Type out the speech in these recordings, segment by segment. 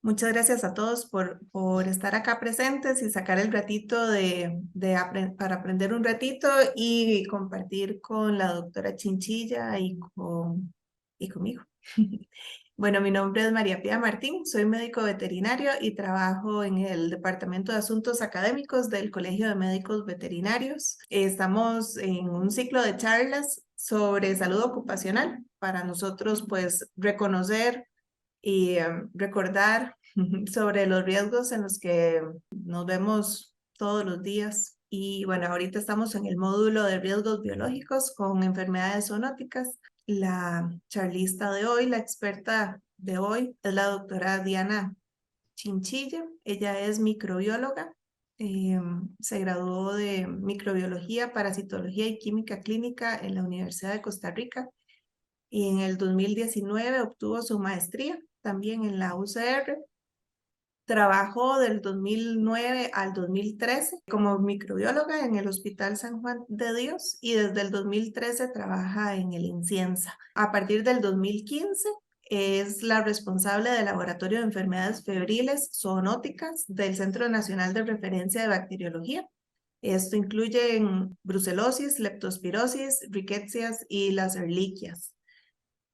Muchas gracias a todos por estar acá presentes y sacar el ratito para aprender un ratito y compartir con la doctora Chinchilla y conmigo. Bueno, mi nombre es María Pía Martín, soy médico veterinario y trabajo en el Departamento de Asuntos Académicos del Colegio de Médicos Veterinarios. Estamos en un ciclo de charlas sobre salud ocupacional para nosotros, pues, reconocer y recordar sobre los riesgos en los que nos vemos todos los días. Y bueno, ahorita estamos en el módulo de riesgos biológicos con enfermedades zoonóticas. La charlista de hoy, la experta de hoy, es la doctora Diana Chinchilla. Ella es microbióloga. Se graduó de microbiología, parasitología y química clínica en la Universidad de Costa Rica y en el 2019 obtuvo su maestría también en la UCR. Trabajó del 2009 al 2013 como microbióloga en el Hospital San Juan de Dios y desde el 2013 trabaja en el INCIENSA. A partir del 2015 es la responsable del Laboratorio de Enfermedades Febriles Zoonóticas del Centro Nacional de Referencia de Bacteriología. Esto incluye brucelosis, leptospirosis, rickettsias y las erliquias.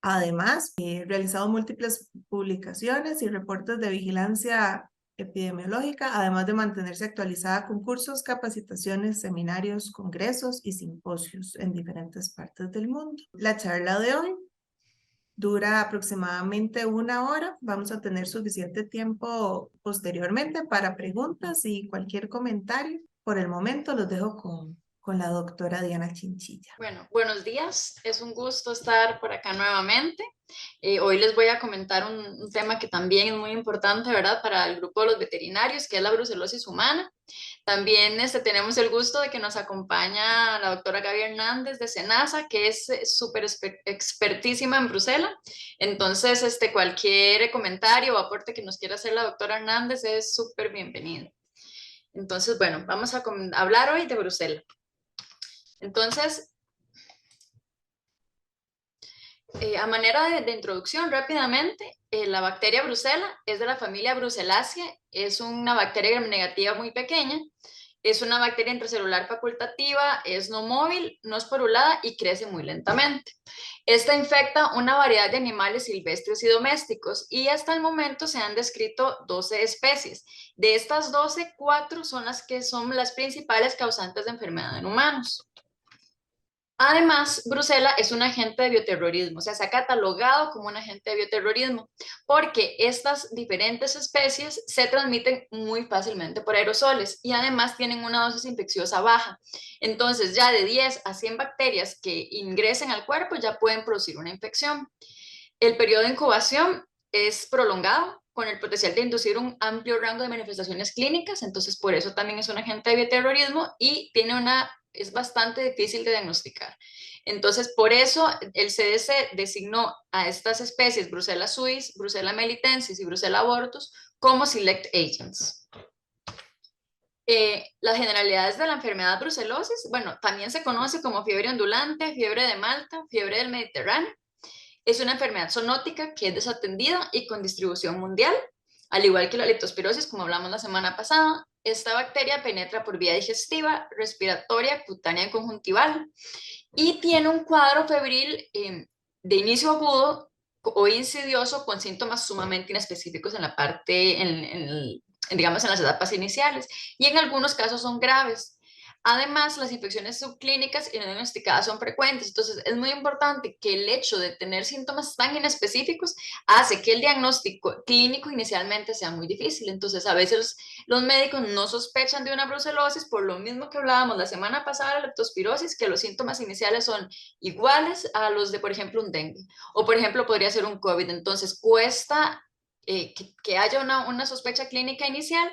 Además, he realizado múltiples publicaciones y reportes de vigilancia epidemiológica, además de mantenerse actualizada con cursos, capacitaciones, seminarios, congresos y simposios en diferentes partes del mundo. La charla de hoy dura aproximadamente 1 hora. Vamos a tener suficiente tiempo posteriormente para preguntas y cualquier comentario. Por el momento los dejo con la doctora Diana Chinchilla. Bueno, buenos días. Es un gusto estar por acá nuevamente. Hoy les voy a comentar un tema que también es muy importante, ¿verdad? Para el grupo de los veterinarios, que es la brucelosis humana. También tenemos el gusto de que nos acompaña la doctora Gaby Hernández de SENASA, que es súper expertísima en Brucela. Entonces, cualquier comentario o aporte que nos quiera hacer la doctora Hernández es súper bienvenido. Entonces, bueno, vamos a hablar hoy de Brucela. Entonces, a manera de introducción rápidamente, la bacteria Brucella es de la familia Brucellaceae, es una bacteria gram negativa muy pequeña, es una bacteria intracelular facultativa, es no móvil, no esporulada y crece muy lentamente. Esta infecta una variedad de animales silvestres y domésticos y hasta el momento se han descrito 12 especies. De estas 12, 4 son las que son las principales causantes de enfermedad en humanos. Además, Brucela es un agente de bioterrorismo, o sea, se ha catalogado como un agente de bioterrorismo porque estas diferentes especies se transmiten muy fácilmente por aerosoles y además tienen una dosis infecciosa baja. Entonces, ya de 10 a 100 bacterias que ingresen al cuerpo ya pueden producir una infección. El periodo de incubación es prolongado con el potencial de inducir un amplio rango de manifestaciones clínicas, entonces por eso también es un agente de bioterrorismo y es bastante difícil de diagnosticar. Entonces, por eso el CDC designó a estas especies, Brucella suis, Brucella melitensis y Brucella abortus, como select agents. Las generalidades de la enfermedad brucelosis, bueno, también se conoce como fiebre ondulante, fiebre de Malta, fiebre del Mediterráneo. Es una enfermedad zoonótica que es desatendida y con distribución mundial, al igual que la leptospirosis, como hablamos la semana pasada. Esta bacteria penetra por vía digestiva, respiratoria, cutánea y conjuntival y tiene un cuadro febril de inicio agudo o insidioso con síntomas sumamente inespecíficos en la parte, digamos, en las etapas iniciales y en algunos casos son graves. Además, las infecciones subclínicas y no diagnosticadas son frecuentes, entonces es muy importante que el hecho de tener síntomas tan inespecíficos hace que el diagnóstico clínico inicialmente sea muy difícil. Entonces, a veces los médicos no sospechan de una brucelosis por lo mismo que hablábamos la semana pasada de la leptospirosis, que los síntomas iniciales son iguales a los de, por ejemplo, un dengue o, por ejemplo, podría ser un COVID. Entonces, cuesta que haya una sospecha clínica inicial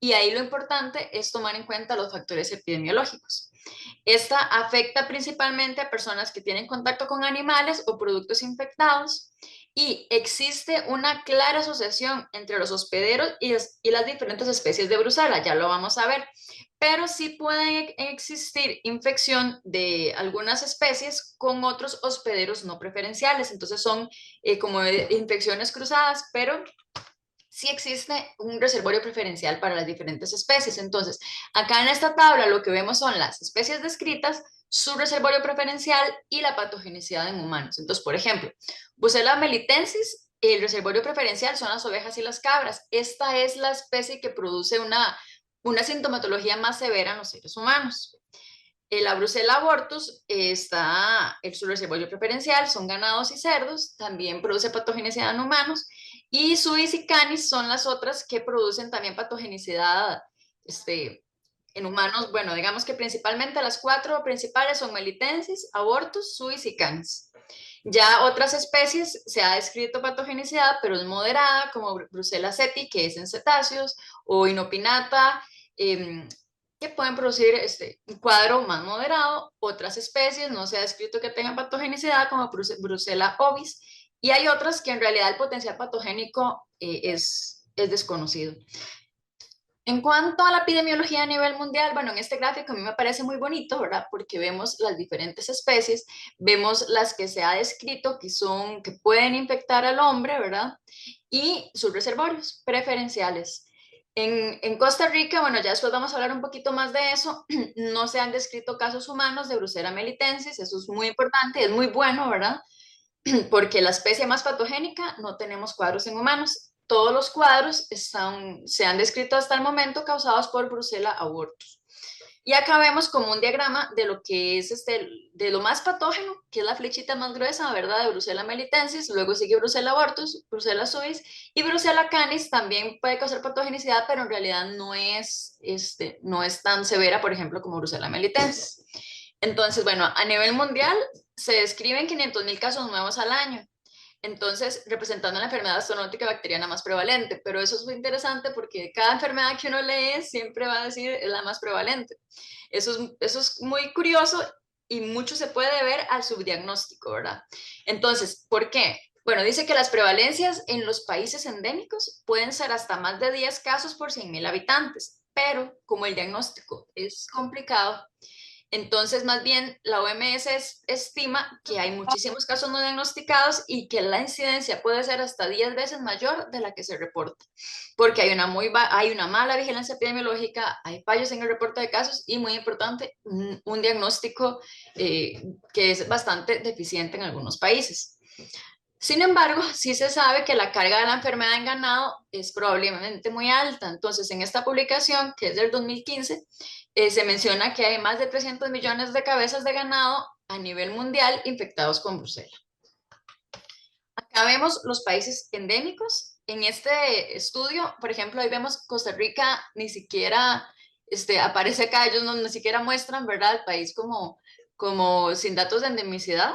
y ahí lo importante es tomar en cuenta los factores epidemiológicos. Esta afecta principalmente a personas que tienen contacto con animales o productos infectados y existe una clara asociación entre los hospederos y las diferentes especies de Brucella, ya lo vamos a ver, pero sí puede existir infección de algunas especies con otros hospederos no preferenciales, entonces son como infecciones cruzadas, pero sí existe un reservorio preferencial para las diferentes especies. Entonces, acá en esta tabla lo que vemos son las especies descritas, su reservorio preferencial y la patogenicidad en humanos. Entonces, por ejemplo, Bucella melitensis, el reservorio preferencial son las ovejas y las cabras. Esta es la especie que produce una sintomatología más severa en los seres humanos. La Brucella abortus está en su reservorio preferencial, son ganados y cerdos, también produce patogenicidad en humanos, y suis y canis son las otras que producen también patogenicidad en humanos. Bueno, digamos que principalmente las cuatro principales son melitensis, abortus, suis y canis. Ya otras especies se ha descrito patogenicidad, pero es moderada, como Brucella seti, que es en cetáceos, o inopinata, que pueden producir un cuadro más moderado. Otras especies no se ha descrito que tengan patogenicidad, como Brucella ovis, y hay otras que en realidad el potencial patogénico es desconocido. En cuanto a la epidemiología a nivel mundial, bueno, en este gráfico a mí me parece muy bonito, ¿verdad? Porque vemos las diferentes especies, vemos las que se ha descrito que pueden infectar al hombre, ¿verdad? Y sus reservorios preferenciales. En Costa Rica, bueno, ya después vamos a hablar un poquito más de eso, no se han descrito casos humanos de Brucella melitensis, eso es muy importante, es muy bueno, ¿verdad? Porque la especie más patogénica no tenemos cuadros en humanos. Todos los cuadros se han descrito hasta el momento causados por Brucella abortus. Y acá vemos como un diagrama de lo que es de lo más patógeno, que es la flechita más gruesa, ¿verdad? De Brucella melitensis, luego sigue Brucella abortus, Brucella suis y Brucella canis también puede causar patogenicidad, pero en realidad no es tan severa, por ejemplo, como Brucella melitensis. Entonces, bueno, a nivel mundial se describen 500.000 casos nuevos al año. Entonces, representando la enfermedad zoonótica bacteriana más prevalente, pero eso es muy interesante porque cada enfermedad que uno lee siempre va a decir es la más prevalente. Eso es muy curioso y mucho se puede ver al subdiagnóstico, ¿verdad? Entonces, ¿por qué? Bueno, dice que las prevalencias en los países endémicos pueden ser hasta más de 10 casos por 100.000 habitantes, pero como el diagnóstico es complicado, entonces, más bien, la OMS estima que hay muchísimos casos no diagnosticados y que la incidencia puede ser hasta 10 veces mayor de la que se reporta, porque hay una mala vigilancia epidemiológica, hay fallos en el reporte de casos y, muy importante, un diagnóstico que es bastante deficiente en algunos países. Sin embargo, sí se sabe que la carga de la enfermedad en ganado es probablemente muy alta. Entonces, en esta publicación, que es del 2015, se menciona que hay más de 300 millones de cabezas de ganado a nivel mundial infectados con brucela. Acá vemos los países endémicos. En este estudio, por ejemplo, ahí vemos Costa Rica, ni siquiera aparece acá, ellos no, ni siquiera muestran, ¿verdad?, el país como sin datos de endemicidad.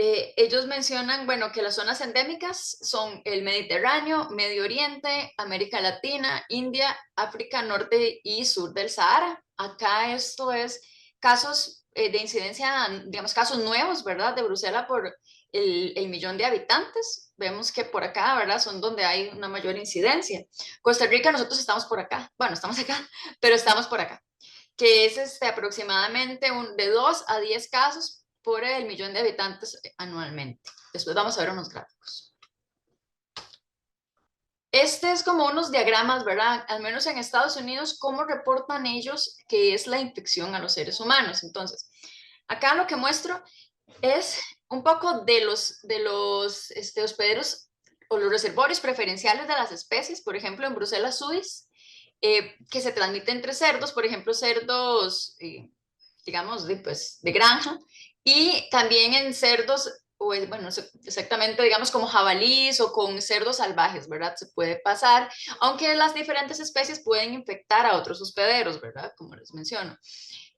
Ellos mencionan, bueno, que las zonas endémicas son el Mediterráneo, Medio Oriente, América Latina, India, África Norte y Sur del Sahara. Acá esto es casos de incidencia, digamos, casos nuevos, ¿verdad? De Brucela por el millón de habitantes. Vemos que por acá, ¿verdad? Son donde hay una mayor incidencia. Costa Rica, nosotros estamos por acá. Bueno, estamos acá, pero estamos por acá, que es aproximadamente de 2 a 10 casos por el millón de habitantes anualmente. Después vamos a ver unos gráficos. Este es como unos diagramas, ¿verdad? Al menos en Estados Unidos, cómo reportan ellos que es la infección a los seres humanos. Entonces, acá lo que muestro es un poco de los hospederos o los reservorios preferenciales de las especies, por ejemplo, en Brucella suis, que se transmite entre cerdos, por ejemplo, cerdos, digamos, de granja, y también en cerdos, o bueno, exactamente, digamos, como jabalís o con cerdos salvajes, ¿verdad? Se puede pasar, aunque las diferentes especies pueden infectar a otros hospederos, ¿verdad? Como les menciono.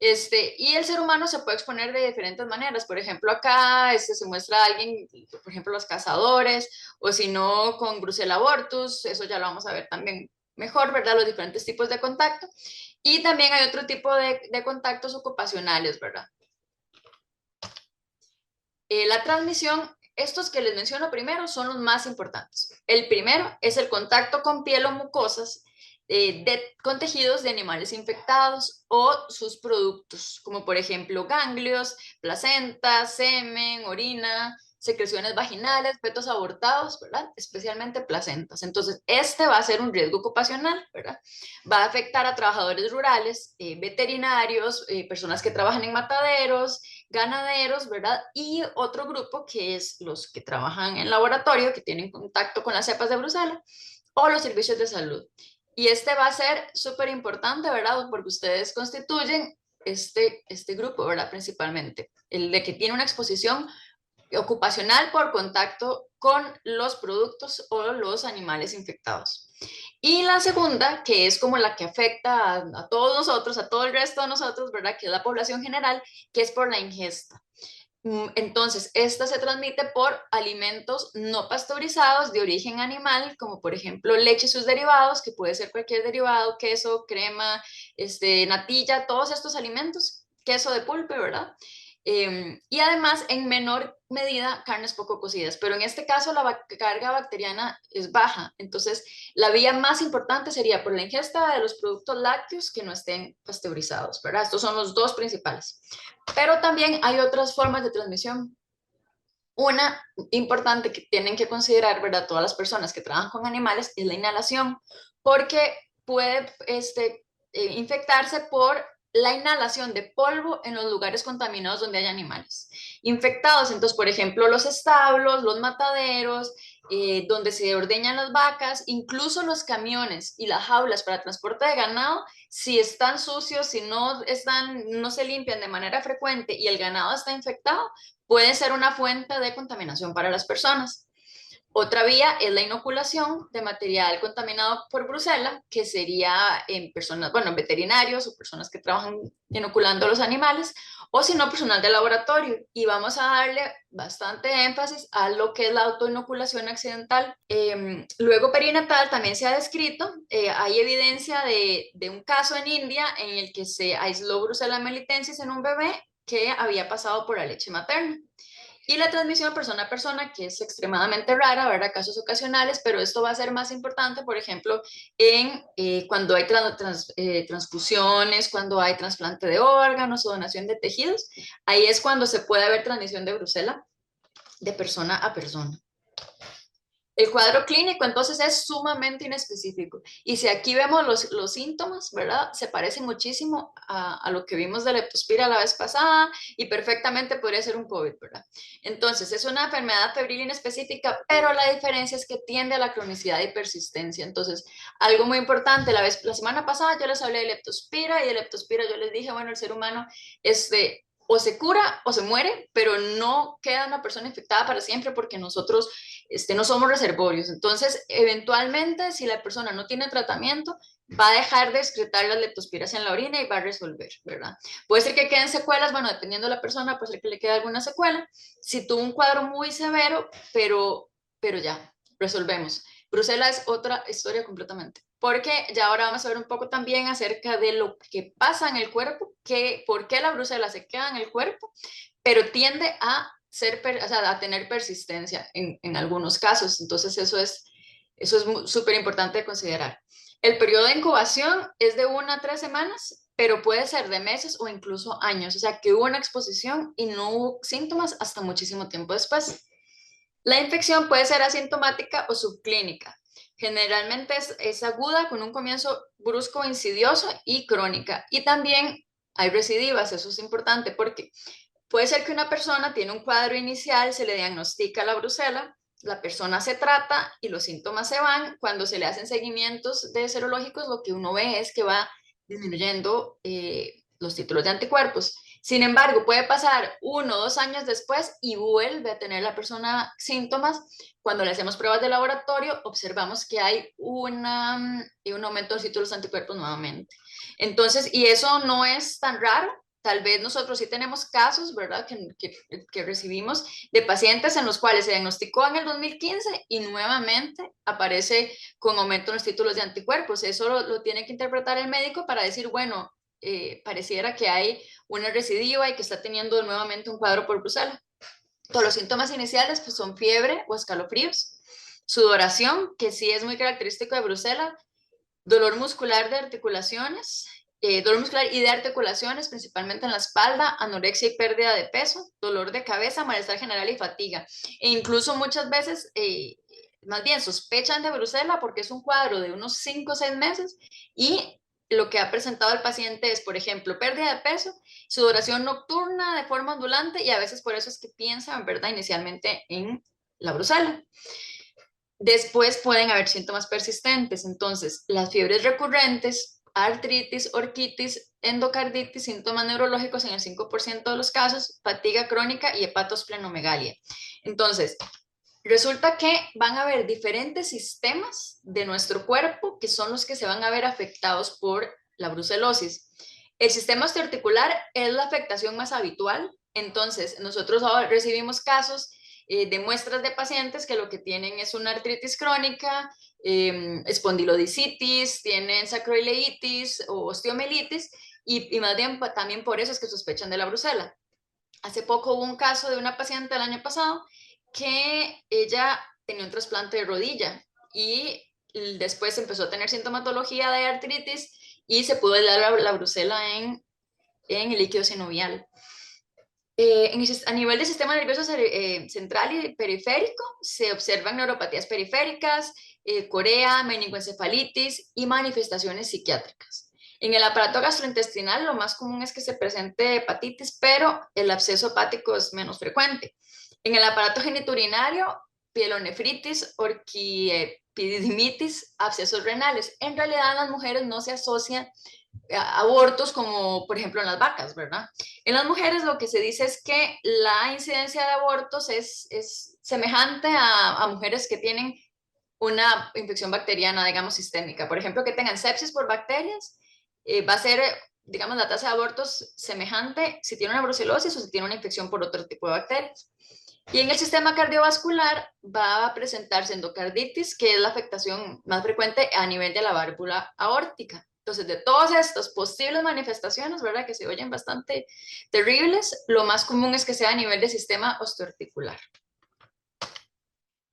Y el ser humano se puede exponer de diferentes maneras. Por ejemplo, acá se muestra a alguien, por ejemplo, los cazadores, o si no, con Brucella abortus, eso ya lo vamos a ver también mejor, ¿verdad? Los diferentes tipos de contacto. Y también hay otro tipo de contactos ocupacionales, ¿verdad? La transmisión, estos que les menciono primero son los más importantes. El primero es el contacto con piel o mucosas con tejidos de animales infectados o sus productos, como por ejemplo ganglios, placenta, semen, orina, secreciones vaginales, fetos abortados, ¿verdad? Especialmente placentas. Entonces, este va a ser un riesgo ocupacional, ¿verdad? Va a afectar a trabajadores rurales, veterinarios, personas que trabajan en mataderos, ganaderos, ¿verdad? Y otro grupo que es los que trabajan en laboratorio, que tienen contacto con las cepas de Bruselas, o los servicios de salud. Y este va a ser súper importante, ¿verdad? Porque ustedes constituyen este grupo, ¿verdad? Principalmente, el de que tiene una exposición ocupacional por contacto con los productos o los animales infectados. Y la segunda, que es como la que afecta a todos nosotros, a todo el resto de nosotros, ¿verdad? Que es la población general, que es por la ingesta. Entonces, esta se transmite por alimentos no pasteurizados de origen animal, como por ejemplo leche y sus derivados, que puede ser cualquier derivado, queso, crema, natilla, todos estos alimentos, queso de pulpe, ¿verdad? Y además, en menor medida, carnes poco cocidas, pero en este caso la carga bacteriana es baja. Entonces, la vía más importante sería por la ingesta de los productos lácteos que no estén pasteurizados, ¿verdad? Estos son los dos principales. Pero también hay otras formas de transmisión. Una importante que tienen que considerar, ¿verdad? Todas las personas que trabajan con animales es la inhalación, porque puede infectarse por la inhalación de polvo en los lugares contaminados donde hay animales infectados. Entonces, por ejemplo, los establos, los mataderos, donde se ordeñan las vacas, incluso los camiones y las jaulas para transporte de ganado, si están sucios, si no se limpian de manera frecuente y el ganado está infectado, puede ser una fuente de contaminación para las personas. Otra vía es la inoculación de material contaminado por brucela, que sería en personas, bueno, en veterinarios o personas que trabajan inoculando a los animales, o si no, personal de laboratorio. Y vamos a darle bastante énfasis a lo que es la autoinoculación accidental. Luego, perinatal también se ha descrito, hay evidencia de un caso en India en el que se aisló Brucella melitensis en un bebé que había pasado por la leche materna. Y la transmisión persona a persona, que es extremadamente rara, habrá casos ocasionales, pero esto va a ser más importante, por ejemplo, cuando hay transfusiones, cuando hay trasplante de órganos o donación de tejidos. Ahí es cuando se puede haber transmisión de brucela de persona a persona. El cuadro clínico entonces es sumamente inespecífico. Y si aquí vemos los síntomas, ¿verdad? Se parece muchísimo a lo que vimos de leptospira la vez pasada y perfectamente podría ser un COVID, ¿verdad? Entonces es una enfermedad febril inespecífica, pero la diferencia es que tiende a la cronicidad y persistencia. Entonces, algo muy importante, la semana pasada yo les hablé de leptospira y de leptospira yo les dije, bueno, el ser humano o se cura o se muere, pero no queda una persona infectada para siempre porque nosotros no somos reservorios. Entonces, eventualmente, si la persona no tiene tratamiento, va a dejar de excretar las leptospiras en la orina y va a resolver, ¿verdad? Puede ser que queden secuelas, bueno, dependiendo de la persona, puede ser que le quede alguna secuela. Si tuvo un cuadro muy severo, pero ya, resolvemos. Brucela es otra historia completamente, porque ya ahora vamos a ver un poco también acerca de lo que pasa en el cuerpo, por qué la brucela se queda en el cuerpo, pero tiende a a tener persistencia en algunos casos. Entonces, eso es súper importante de considerar. El periodo de incubación es de 1 a 3 semanas, pero puede ser de meses o incluso años. O sea, que hubo una exposición y no hubo síntomas hasta muchísimo tiempo después. La infección puede ser asintomática o subclínica. Generalmente es aguda con un comienzo brusco, insidioso y crónica. Y también hay recidivas, eso es importante porque puede ser que una persona tiene un cuadro inicial, se le diagnostica la brucela, la persona se trata y los síntomas se van. Cuando se le hacen seguimientos de serológicos, lo que uno ve es que va disminuyendo los títulos de anticuerpos. Sin embargo, puede pasar 1 o 2 años después y vuelve a tener la persona síntomas. Cuando le hacemos pruebas de laboratorio, observamos que hay un aumento de los títulos de anticuerpos nuevamente. Entonces, y eso no es tan raro. Tal vez nosotros sí tenemos casos, ¿verdad?, que recibimos de pacientes en los cuales se diagnosticó en el 2015 y nuevamente aparece con aumento en los títulos de anticuerpos. Eso lo tiene que interpretar el médico para decir, bueno, pareciera que hay una recidiva y que está teniendo nuevamente un cuadro por brucela. Todos los síntomas iniciales pues, son fiebre o escalofríos, sudoración, que sí es muy característico de brucela, dolor muscular de articulaciones dolor muscular y de articulaciones, principalmente en la espalda, anorexia y pérdida de peso, dolor de cabeza, malestar general y fatiga. E incluso muchas veces, más bien, sospechan de brucela porque es un cuadro de unos 5 o 6 meses y lo que ha presentado el paciente es, por ejemplo, pérdida de peso, sudoración nocturna de forma ondulante y a veces por eso es que piensan, ¿verdad?, inicialmente en la brucela. Después pueden haber síntomas persistentes, entonces las fiebres recurrentes, artritis, orquitis, endocarditis, síntomas neurológicos en el 5% de los casos, fatiga crónica y hepatosplenomegalia. Entonces, resulta que van a haber diferentes sistemas de nuestro cuerpo que son los que se van a ver afectados por la brucelosis. El sistema osteoarticular es la afectación más habitual, entonces nosotros ahora recibimos casos de muestras de pacientes que lo que tienen es una artritis crónica, espondilodicitis, tienen sacroileitis o osteomelitis y más bien también por eso es que sospechan de la brucela. Hace poco hubo un caso de una paciente el año pasado que ella tenía un trasplante de rodilla y después empezó a tener sintomatología de artritis y se pudo dar la brucela en el líquido sinovial. A nivel del sistema nervioso central y periférico, se observan neuropatías periféricas, corea, meningoencefalitis y manifestaciones psiquiátricas. En el aparato gastrointestinal, lo más común es que se presente hepatitis, pero el absceso hepático es menos frecuente. En el aparato genitourinario, pielonefritis, orquiepididimitis, abscesos renales. En realidad, en las mujeres no se asocian abortos como por ejemplo en las vacas, ¿verdad? En las mujeres lo que se dice es que la incidencia de abortos es semejante a mujeres que tienen una infección bacteriana, digamos, sistémica. Por ejemplo, que tengan sepsis por bacterias, va a ser, digamos, la tasa de abortos semejante si tiene una brucelosis o si tiene una infección por otro tipo de bacterias. Y en el sistema cardiovascular va a presentarse endocarditis, que es la afectación más frecuente a nivel de la válvula aórtica. Entonces, de todas estas posibles manifestaciones, ¿verdad?, que se oyen bastante terribles, lo más común es que sea a nivel del sistema osteoarticular.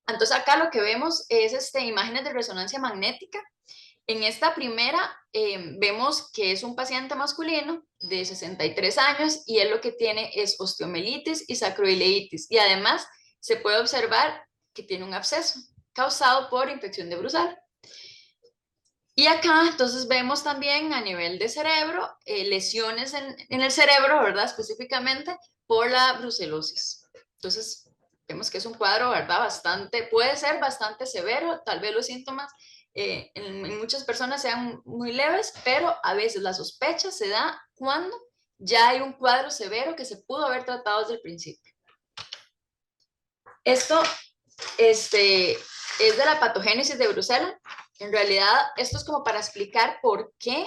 Entonces, acá lo que vemos es imágenes de resonancia magnética. En esta primera vemos que es un paciente masculino de 63 años y él lo que tiene es osteomelitis y sacroileitis. Y además se puede observar que tiene un absceso causado por infección de Brucella. Y acá entonces vemos también a nivel de cerebro lesiones en el cerebro, ¿verdad? Específicamente por la brucelosis. Entonces vemos que es un cuadro, ¿verdad? Puede ser bastante severo, tal vez los síntomas en muchas personas sean muy leves, pero a veces la sospecha se da cuando ya hay un cuadro severo que se pudo haber tratado desde el principio. Esto es de la patogénesis de Brucella. En realidad, esto es como para explicar por qué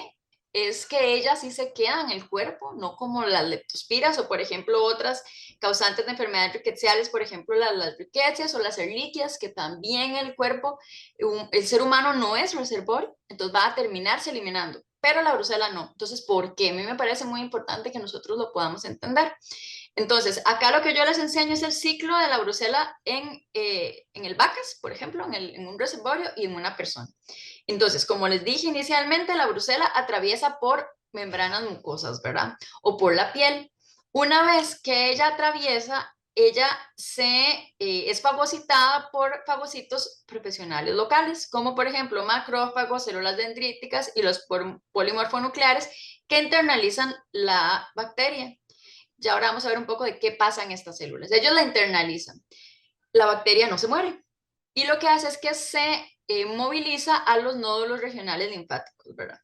es que ellas sí se quedan en el cuerpo, no como las leptospiras o, por ejemplo, otras causantes de enfermedades rickettsiales, por ejemplo, las rickettsias o las erliquias, que también el cuerpo, el ser humano no es reservorio, entonces va a terminarse eliminando, pero la brucela no. Entonces, ¿por qué? A mí me parece muy importante que nosotros lo podamos entender. Entonces, acá lo que yo les enseño es el ciclo de la brucela en el vacas, por ejemplo, en un reservorio y en una persona. Entonces, como les dije inicialmente, la brucela atraviesa por membranas mucosas, ¿verdad? O por la piel. Una vez que ella atraviesa, ella es fagocitada por fagocitos profesionales locales, como por ejemplo macrófagos, células dendríticas y los polimorfonucleares que internalizan la bacteria. Ya ahora vamos a ver un poco de qué pasa en estas células. Ellos la internalizan. La bacteria no se muere. Y lo que hace es que se moviliza a los nódulos regionales linfáticos, ¿verdad?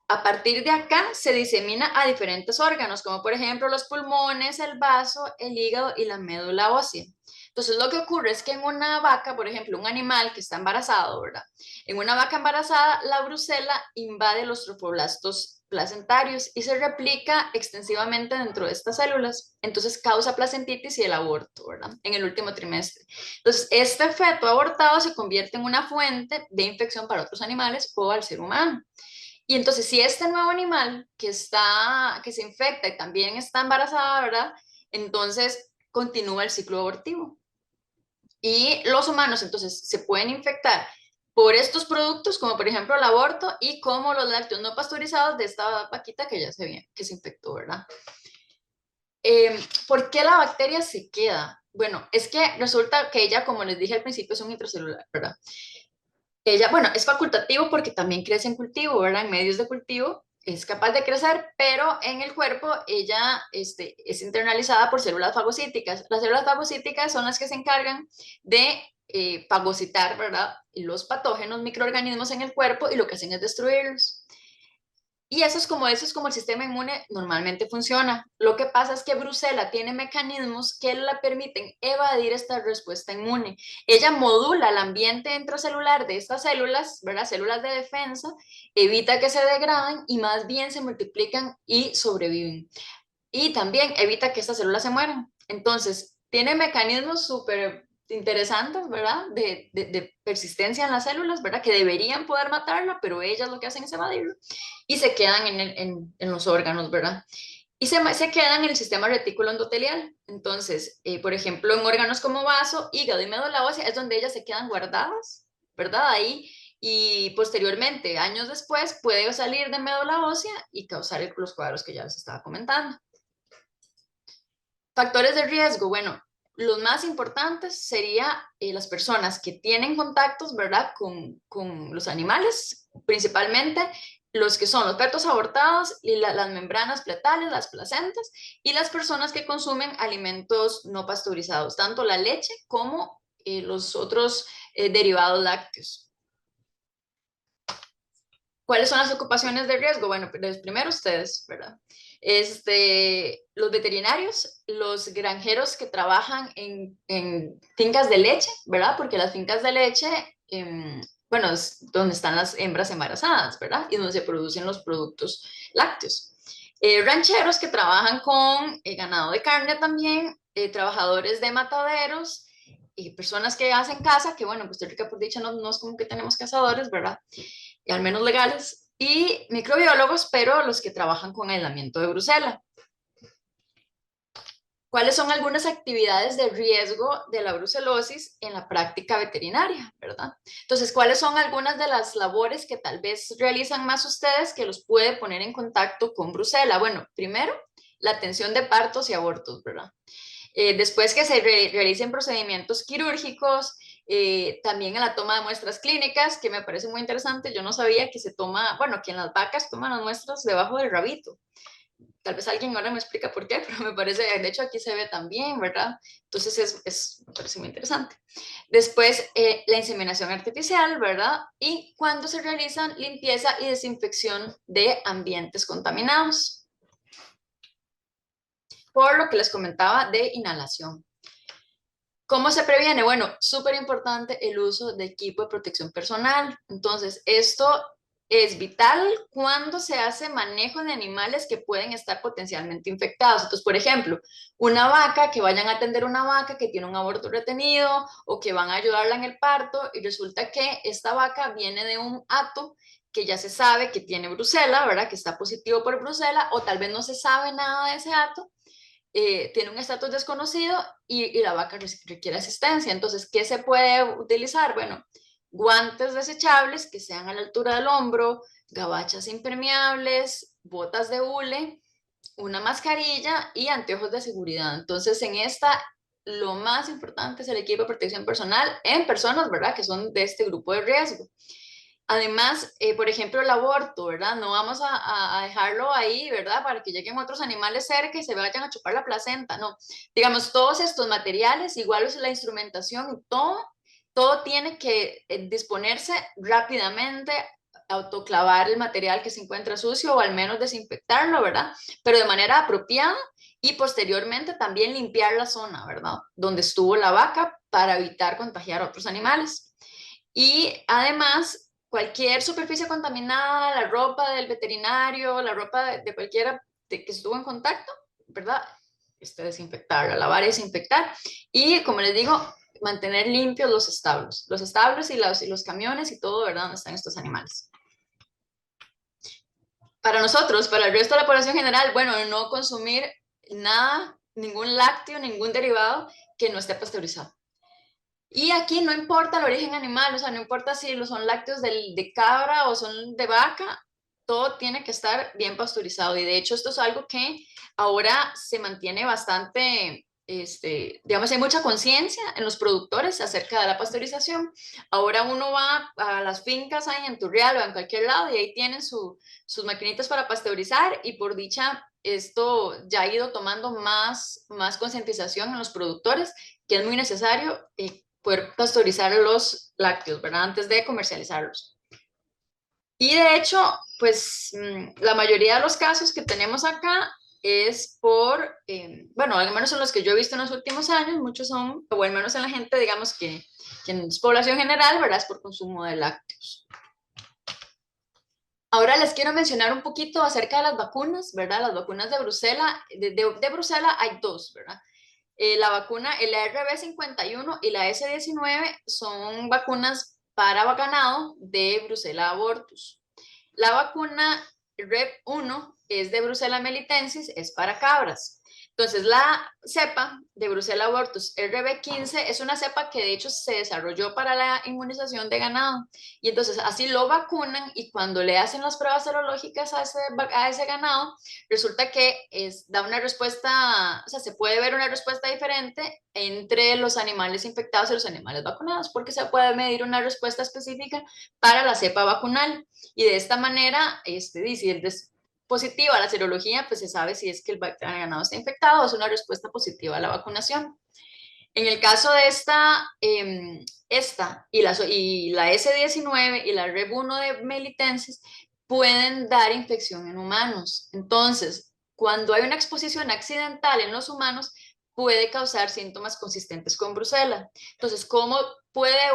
A partir de acá se disemina a diferentes órganos, como por ejemplo los pulmones, el vaso, el hígado y la médula ósea. Entonces lo que ocurre es que en una vaca, por ejemplo, un animal que está embarazado, ¿verdad? En una vaca embarazada, la brucela invade los tropoblastos placentarios y se replica extensivamente dentro de estas células. Entonces causa placentitis y el aborto, ¿verdad? En el último trimestre. Entonces este feto abortado se convierte en una fuente de infección para otros animales o al ser humano. Y entonces, si este nuevo animal que se infecta y también está embarazada, ¿verdad? Entonces continúa el ciclo abortivo. Y los humanos entonces se pueden infectar por estos productos, como por ejemplo el aborto y como los lácteos no pasteurizados de esta vaquita que ya que se infectó, ¿verdad? ¿Por qué la bacteria se queda? Bueno, es que resulta que ella, como les dije al principio, es un intracelular, ¿verdad? Ella, bueno, es facultativo porque también crece en cultivo, ¿verdad? En medios de cultivo es capaz de crecer, pero en el cuerpo ella es internalizada por células fagocíticas. Las células fagocíticas son las que se encargan de fagocitar, ¿verdad? Los patógenos, microorganismos en el cuerpo y lo que hacen es destruirlos. Y eso es como el sistema inmune normalmente funciona. Lo que pasa es que Brucela tiene mecanismos que le permiten evadir esta respuesta inmune. Ella modula el ambiente intracelular de estas células, ¿verdad? Células de defensa, evita que se degraden y más bien se multiplican y sobreviven. Y también evita que estas células se mueran. Entonces, tiene mecanismos súper interesantes, ¿verdad? De persistencia en las células, ¿verdad? Que deberían poder matarla, pero ellas lo que hacen es evadirlo y se quedan en los órganos, ¿verdad? Y se quedan en el sistema retículo endotelial. Entonces, por ejemplo, en órganos como vaso, hígado y médula ósea es donde ellas se quedan guardadas, ¿verdad? Ahí. Y posteriormente, años después, puede salir de médula ósea y causar los cuadros que ya les estaba comentando. Factores de riesgo, bueno, los más importantes serían las personas que tienen contactos, ¿verdad? Con los animales, principalmente los que son los fetos abortados y las membranas fetales, las placentas, y las personas que consumen alimentos no pasteurizados, tanto la leche como los otros derivados lácteos. ¿Cuáles son las ocupaciones de riesgo? Bueno, primero ustedes, ¿verdad? Los veterinarios, los granjeros que trabajan en fincas de leche, ¿verdad? Porque las fincas de leche, bueno, es donde están las hembras embarazadas, ¿verdad? Y donde se producen los productos lácteos. Rancheros que trabajan con ganado de carne también, trabajadores de mataderos, y personas que hacen caza, que bueno, Costa Rica por dicha no es como que tenemos cazadores, ¿verdad? Y al menos legales, y microbiólogos, pero los que trabajan con aislamiento de Bruselas. ¿Cuáles son algunas actividades de riesgo de la brucelosis en la práctica veterinaria, verdad? Entonces, ¿cuáles son algunas de las labores que tal vez realizan más ustedes que los puede poner en contacto con Brucela? Bueno, primero, la atención de partos y abortos, ¿verdad? Después que se realicen procedimientos quirúrgicos, también en la toma de muestras clínicas, que me parece muy interesante. Yo no sabía que se toma, bueno, que en las vacas toman las muestras debajo del rabito. Tal vez alguien ahora me explica por qué, pero me parece, de hecho aquí se ve también, ¿verdad? Entonces me parece muy interesante. Después, la inseminación artificial, ¿verdad? Y cuando se realizan limpieza y desinfección de ambientes contaminados. Por lo que les comentaba de inhalación. ¿Cómo se previene? Bueno, súper importante el uso de equipo de protección personal. Entonces, esto es vital cuando se hace manejo de animales que pueden estar potencialmente infectados. Entonces, por ejemplo, una vaca, que vayan a atender una vaca que tiene un aborto retenido o que van a ayudarla en el parto y resulta que esta vaca viene de un hato que ya se sabe que tiene brucela, ¿verdad? Que está positivo por brucela o tal vez no se sabe nada de ese hato, tiene un estatus desconocido y la vaca requiere asistencia. Entonces, ¿qué se puede utilizar? Bueno, guantes desechables que sean a la altura del hombro, gabachas impermeables, botas de hule, una mascarilla y anteojos de seguridad. Entonces, en esta, lo más importante es el equipo de protección personal en personas, ¿verdad? Que son de este grupo de riesgo. Además, por ejemplo, el aborto, ¿verdad? No vamos a dejarlo ahí, ¿verdad? Para que lleguen otros animales cerca y se vayan a chupar la placenta, no. Digamos, todos estos materiales, igual es la instrumentación, todo tiene que disponerse rápidamente, autoclavar el material que se encuentra sucio o al menos desinfectarlo, ¿verdad? Pero de manera apropiada y posteriormente también limpiar la zona, ¿verdad? Donde estuvo la vaca para evitar contagiar a otros animales. Y además, cualquier superficie contaminada, la ropa del veterinario, la ropa de cualquiera que estuvo en contacto, ¿verdad? Desinfectarla, lavar y desinfectar. Y como les digo, mantener limpios los establos y los camiones y todo, ¿verdad? Donde están estos animales. Para nosotros, para el resto de la población general, bueno, no consumir nada, ningún lácteo, ningún derivado que no esté pasteurizado. Y aquí no importa el origen animal, o sea, no importa si son lácteos de cabra o son de vaca, todo tiene que estar bien pasteurizado. Y de hecho esto es algo que ahora se mantiene bastante, digamos, hay mucha conciencia en los productores acerca de la pasteurización. Ahora uno va a las fincas ahí en Turrial o en cualquier lado y ahí tienen sus maquinitas para pasteurizar y por dicha esto ya ha ido tomando más concientización en los productores que es muy necesario poder pasteurizar los lácteos, ¿verdad? Antes de comercializarlos. Y de hecho, pues la mayoría de los casos que tenemos acá es bueno, al menos en los que yo he visto en los últimos años, muchos son, o al menos en la gente, digamos que es población general, ¿verdad? Es por consumo de lácteos. Ahora les quiero mencionar un poquito acerca de las vacunas, ¿verdad? Las vacunas de Bruselas, de Bruselas hay dos, ¿verdad? La vacuna, el RB51 y la S19 son vacunas para ganado de Brucella abortus. La vacuna REP1 es de Brucella melitensis, es para cabras. Entonces, la cepa de Brucella abortus RB15 es una cepa que de hecho se desarrolló para la inmunización de ganado. Y entonces así lo vacunan y cuando le hacen las pruebas serológicas a ese ganado, resulta que da una respuesta, o sea, se puede ver una respuesta diferente entre los animales infectados y los animales vacunados, porque se puede medir una respuesta específica para la cepa vacunal. Y de esta manera, si es positiva a la serología, pues se sabe si es que el ganado está infectado o es una respuesta positiva a la vacunación. En el caso de esta y la S19 y la REB1 de melitensis pueden dar infección en humanos. Entonces, cuando hay una exposición accidental en los humanos, puede causar síntomas consistentes con brucela. Entonces, ¿cómo puede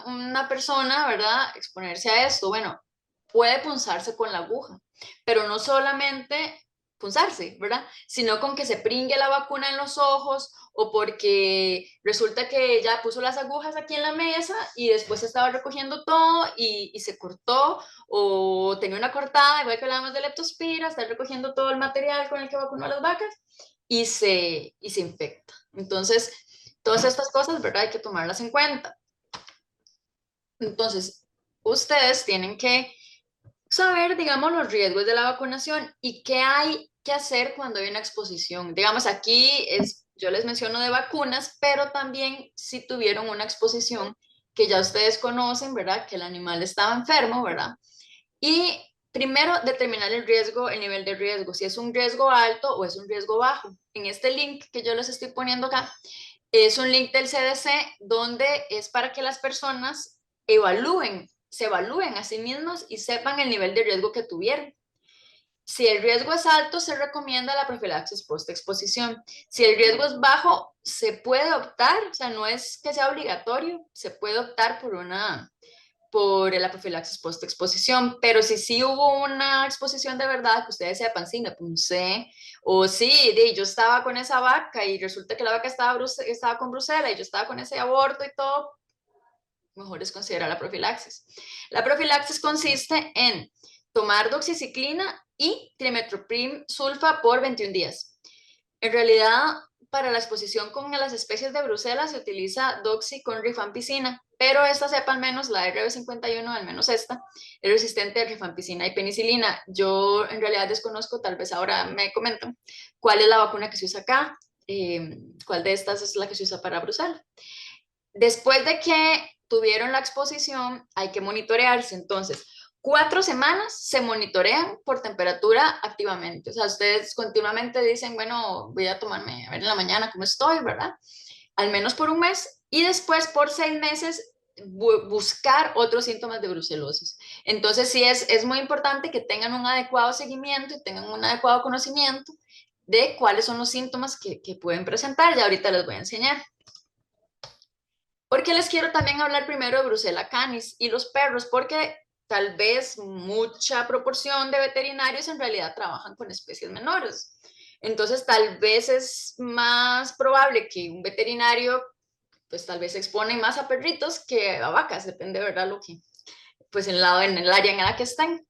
una persona, verdad, exponerse a esto? Bueno, puede punzarse con la aguja, pero no solamente punzarse, ¿verdad? Sino con que se pringue la vacuna en los ojos o porque resulta que ella puso las agujas aquí en la mesa y después estaba recogiendo todo y se cortó o tenía una cortada, igual que hablábamos de leptospira, está recogiendo todo el material con el que vacunó a las vacas y se infecta. Entonces, todas estas cosas, ¿verdad? Hay que tomarlas en cuenta. Entonces, ustedes tienen que saber, digamos, los riesgos de la vacunación y qué hay que hacer cuando hay una exposición. Digamos, aquí yo les menciono de vacunas, pero también si tuvieron una exposición que ya ustedes conocen, ¿verdad? Que el animal estaba enfermo, ¿verdad? Y primero determinar el riesgo, el nivel de riesgo, si es un riesgo alto o es un riesgo bajo. En este link que yo les estoy poniendo acá, es un link del CDC donde es para que las personas se evalúen a sí mismos y sepan el nivel de riesgo que tuvieron. Si el riesgo es alto, se recomienda la profilaxis post-exposición. Si el riesgo es bajo, se puede optar, o sea, no es que sea obligatorio, se puede optar por la profilaxis post-exposición, pero si sí hubo una exposición de verdad, que ustedes sepan, sí, me punce, o sí, yo estaba con esa vaca y resulta que la vaca estaba con brucela y yo estaba con ese aborto y todo, mejor es considerar la profilaxis. La profilaxis consiste en tomar doxiciclina y trimethoprim sulfa por 21 días. En realidad, para la exposición con las especies de Bruselas se utiliza doxi con rifampicina, pero esta cepa, al menos la RB51, al menos esta, es resistente a rifampicina y penicilina. Yo en realidad desconozco, tal vez ahora me comentan, cuál es la vacuna que se usa acá, cuál de estas es la que se usa para Bruselas. Después de que tuvieron la exposición, hay que monitorearse. Entonces, 4 semanas se monitorean por temperatura activamente. O sea, ustedes continuamente dicen, bueno, voy a tomarme, a ver en la mañana cómo estoy, ¿verdad? Al menos por un mes. Y después por 6 meses buscar otros síntomas de brucelosis. Entonces, sí es muy importante que tengan un adecuado seguimiento y tengan un adecuado conocimiento de cuáles son los síntomas que pueden presentar. Ya ahorita les voy a enseñar. Porque les quiero también hablar primero de Brucella canis y los perros, porque tal vez mucha proporción de veterinarios en realidad trabajan con especies menores. Entonces, tal vez es más probable que un veterinario, pues tal vez se expone más a perritos que a vacas, depende de verdad lo que, pues en el área en la que estén.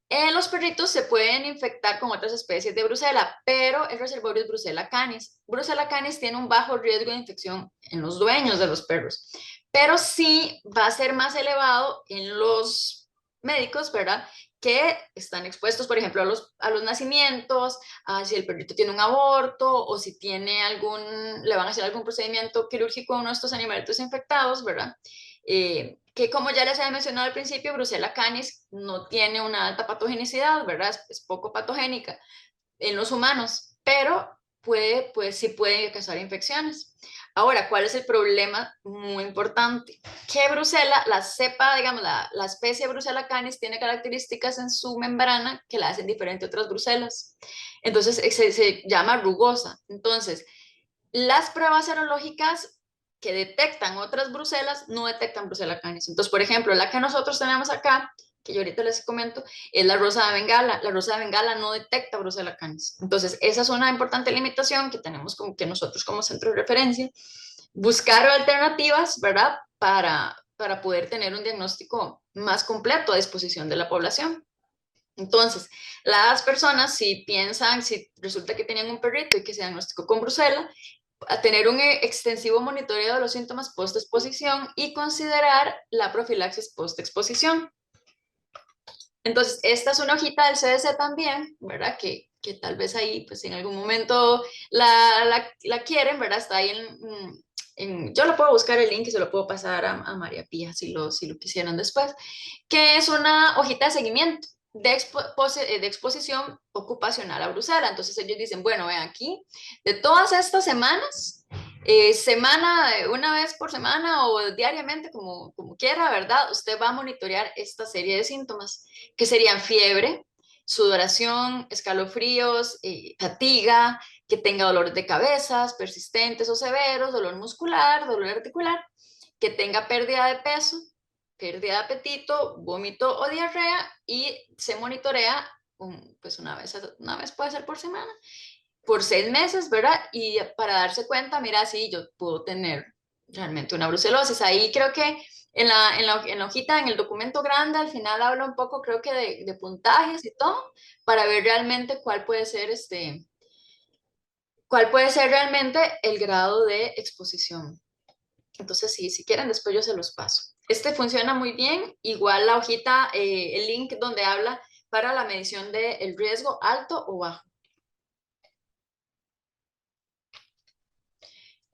Los perritos se pueden infectar con otras especies de brucela, pero el reservorio es Brucella canis. Brucella canis tiene un bajo riesgo de infección en los dueños de los perros, pero sí va a ser más elevado en los médicos, ¿verdad? Que están expuestos, por ejemplo, a los nacimientos, a si el perrito tiene un aborto o si tiene le van a hacer algún procedimiento quirúrgico a uno de estos animalitos infectados, ¿verdad? Que como ya les había mencionado al principio, Brucella canis no tiene una alta patogenicidad, ¿verdad? Es poco patogénica en los humanos, pero pues sí puede causar infecciones. Ahora, ¿cuál es el problema muy importante? Que Brucella, la cepa, digamos, la especie Brucella canis tiene características en su membrana que la hacen diferente a otras brucelas. Entonces, se llama rugosa. Entonces, las pruebas serológicas que detectan otras brucelas no detectan Brucella canis. Entonces, por ejemplo, la que nosotros tenemos acá, que yo ahorita les comento, es la rosa de Bengala. La rosa de Bengala no detecta Brucella canis. Entonces, esa es una importante limitación que tenemos como que nosotros como centro de referencia, buscar alternativas, ¿verdad? Para poder tener un diagnóstico más completo a disposición de la población. Entonces, las personas, si piensan, si resulta que tenían un perrito y que se diagnosticó con brucela, a tener un extensivo monitoreo de los síntomas post-exposición y considerar la profilaxis post-exposición. Entonces, esta es una hojita del CDC también, ¿verdad? Que tal vez ahí, pues en algún momento la quieren, ¿verdad? Está ahí yo lo puedo buscar el link y se lo puedo pasar a María Pía si lo quisieran después, que es una hojita de seguimiento de exposición ocupacional a Brucela. Entonces ellos dicen, bueno, ven aquí, de todas estas semanas, una vez por semana o diariamente, como quiera, ¿verdad? Usted va a monitorear esta serie de síntomas, que serían fiebre, sudoración, escalofríos, fatiga, que tenga dolores de cabezas persistentes o severos, dolor muscular, dolor articular, que tenga pérdida de peso, pérdida de apetito, vómito o diarrea y se monitorea pues una vez puede ser por semana, por 6 meses, ¿verdad? Y para darse cuenta, mira, sí, yo puedo tener realmente una brucelosis. Ahí creo que en la hojita, en el documento grande, al final habla un poco, creo que de puntajes y todo, para ver realmente cuál puede ser realmente el grado de exposición. Entonces, sí, si quieren, después yo se los paso. Este funciona muy bien, igual la hojita, el link donde habla para la medición del riesgo alto o bajo.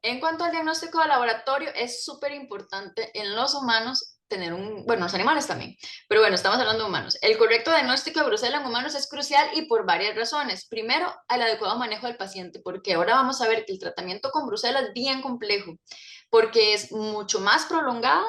En cuanto al diagnóstico de laboratorio, es súper importante en los humanos tener bueno, los animales también, pero bueno, estamos hablando de humanos. El correcto diagnóstico de brucela en humanos es crucial y por varias razones. Primero, el adecuado manejo del paciente, porque ahora vamos a ver que el tratamiento con brucela es bien complejo, porque es mucho más prolongado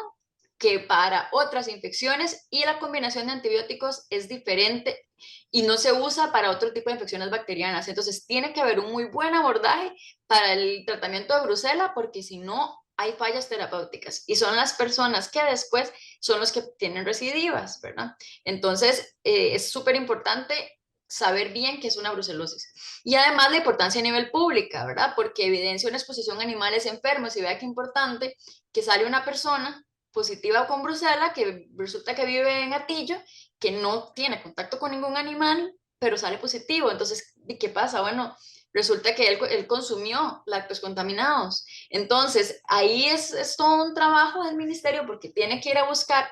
que para otras infecciones y la combinación de antibióticos es diferente y no se usa para otro tipo de infecciones bacterianas. Entonces, tiene que haber un muy buen abordaje para el tratamiento de brucela, porque si no, hay fallas terapéuticas y son las personas que después son los que tienen recidivas, ¿verdad? Entonces, es súper importante saber bien qué es una brucelosis. Y además la importancia a nivel pública, ¿verdad? Porque evidencia una exposición a animales enfermos y vea qué importante que sale una persona positiva con brucela que resulta que vive en Atillo, que no tiene contacto con ningún animal, pero sale positivo. Entonces, ¿qué pasa? Bueno, resulta que él consumió lácteos contaminados. Entonces, ahí es todo un trabajo del ministerio porque tiene que ir a buscar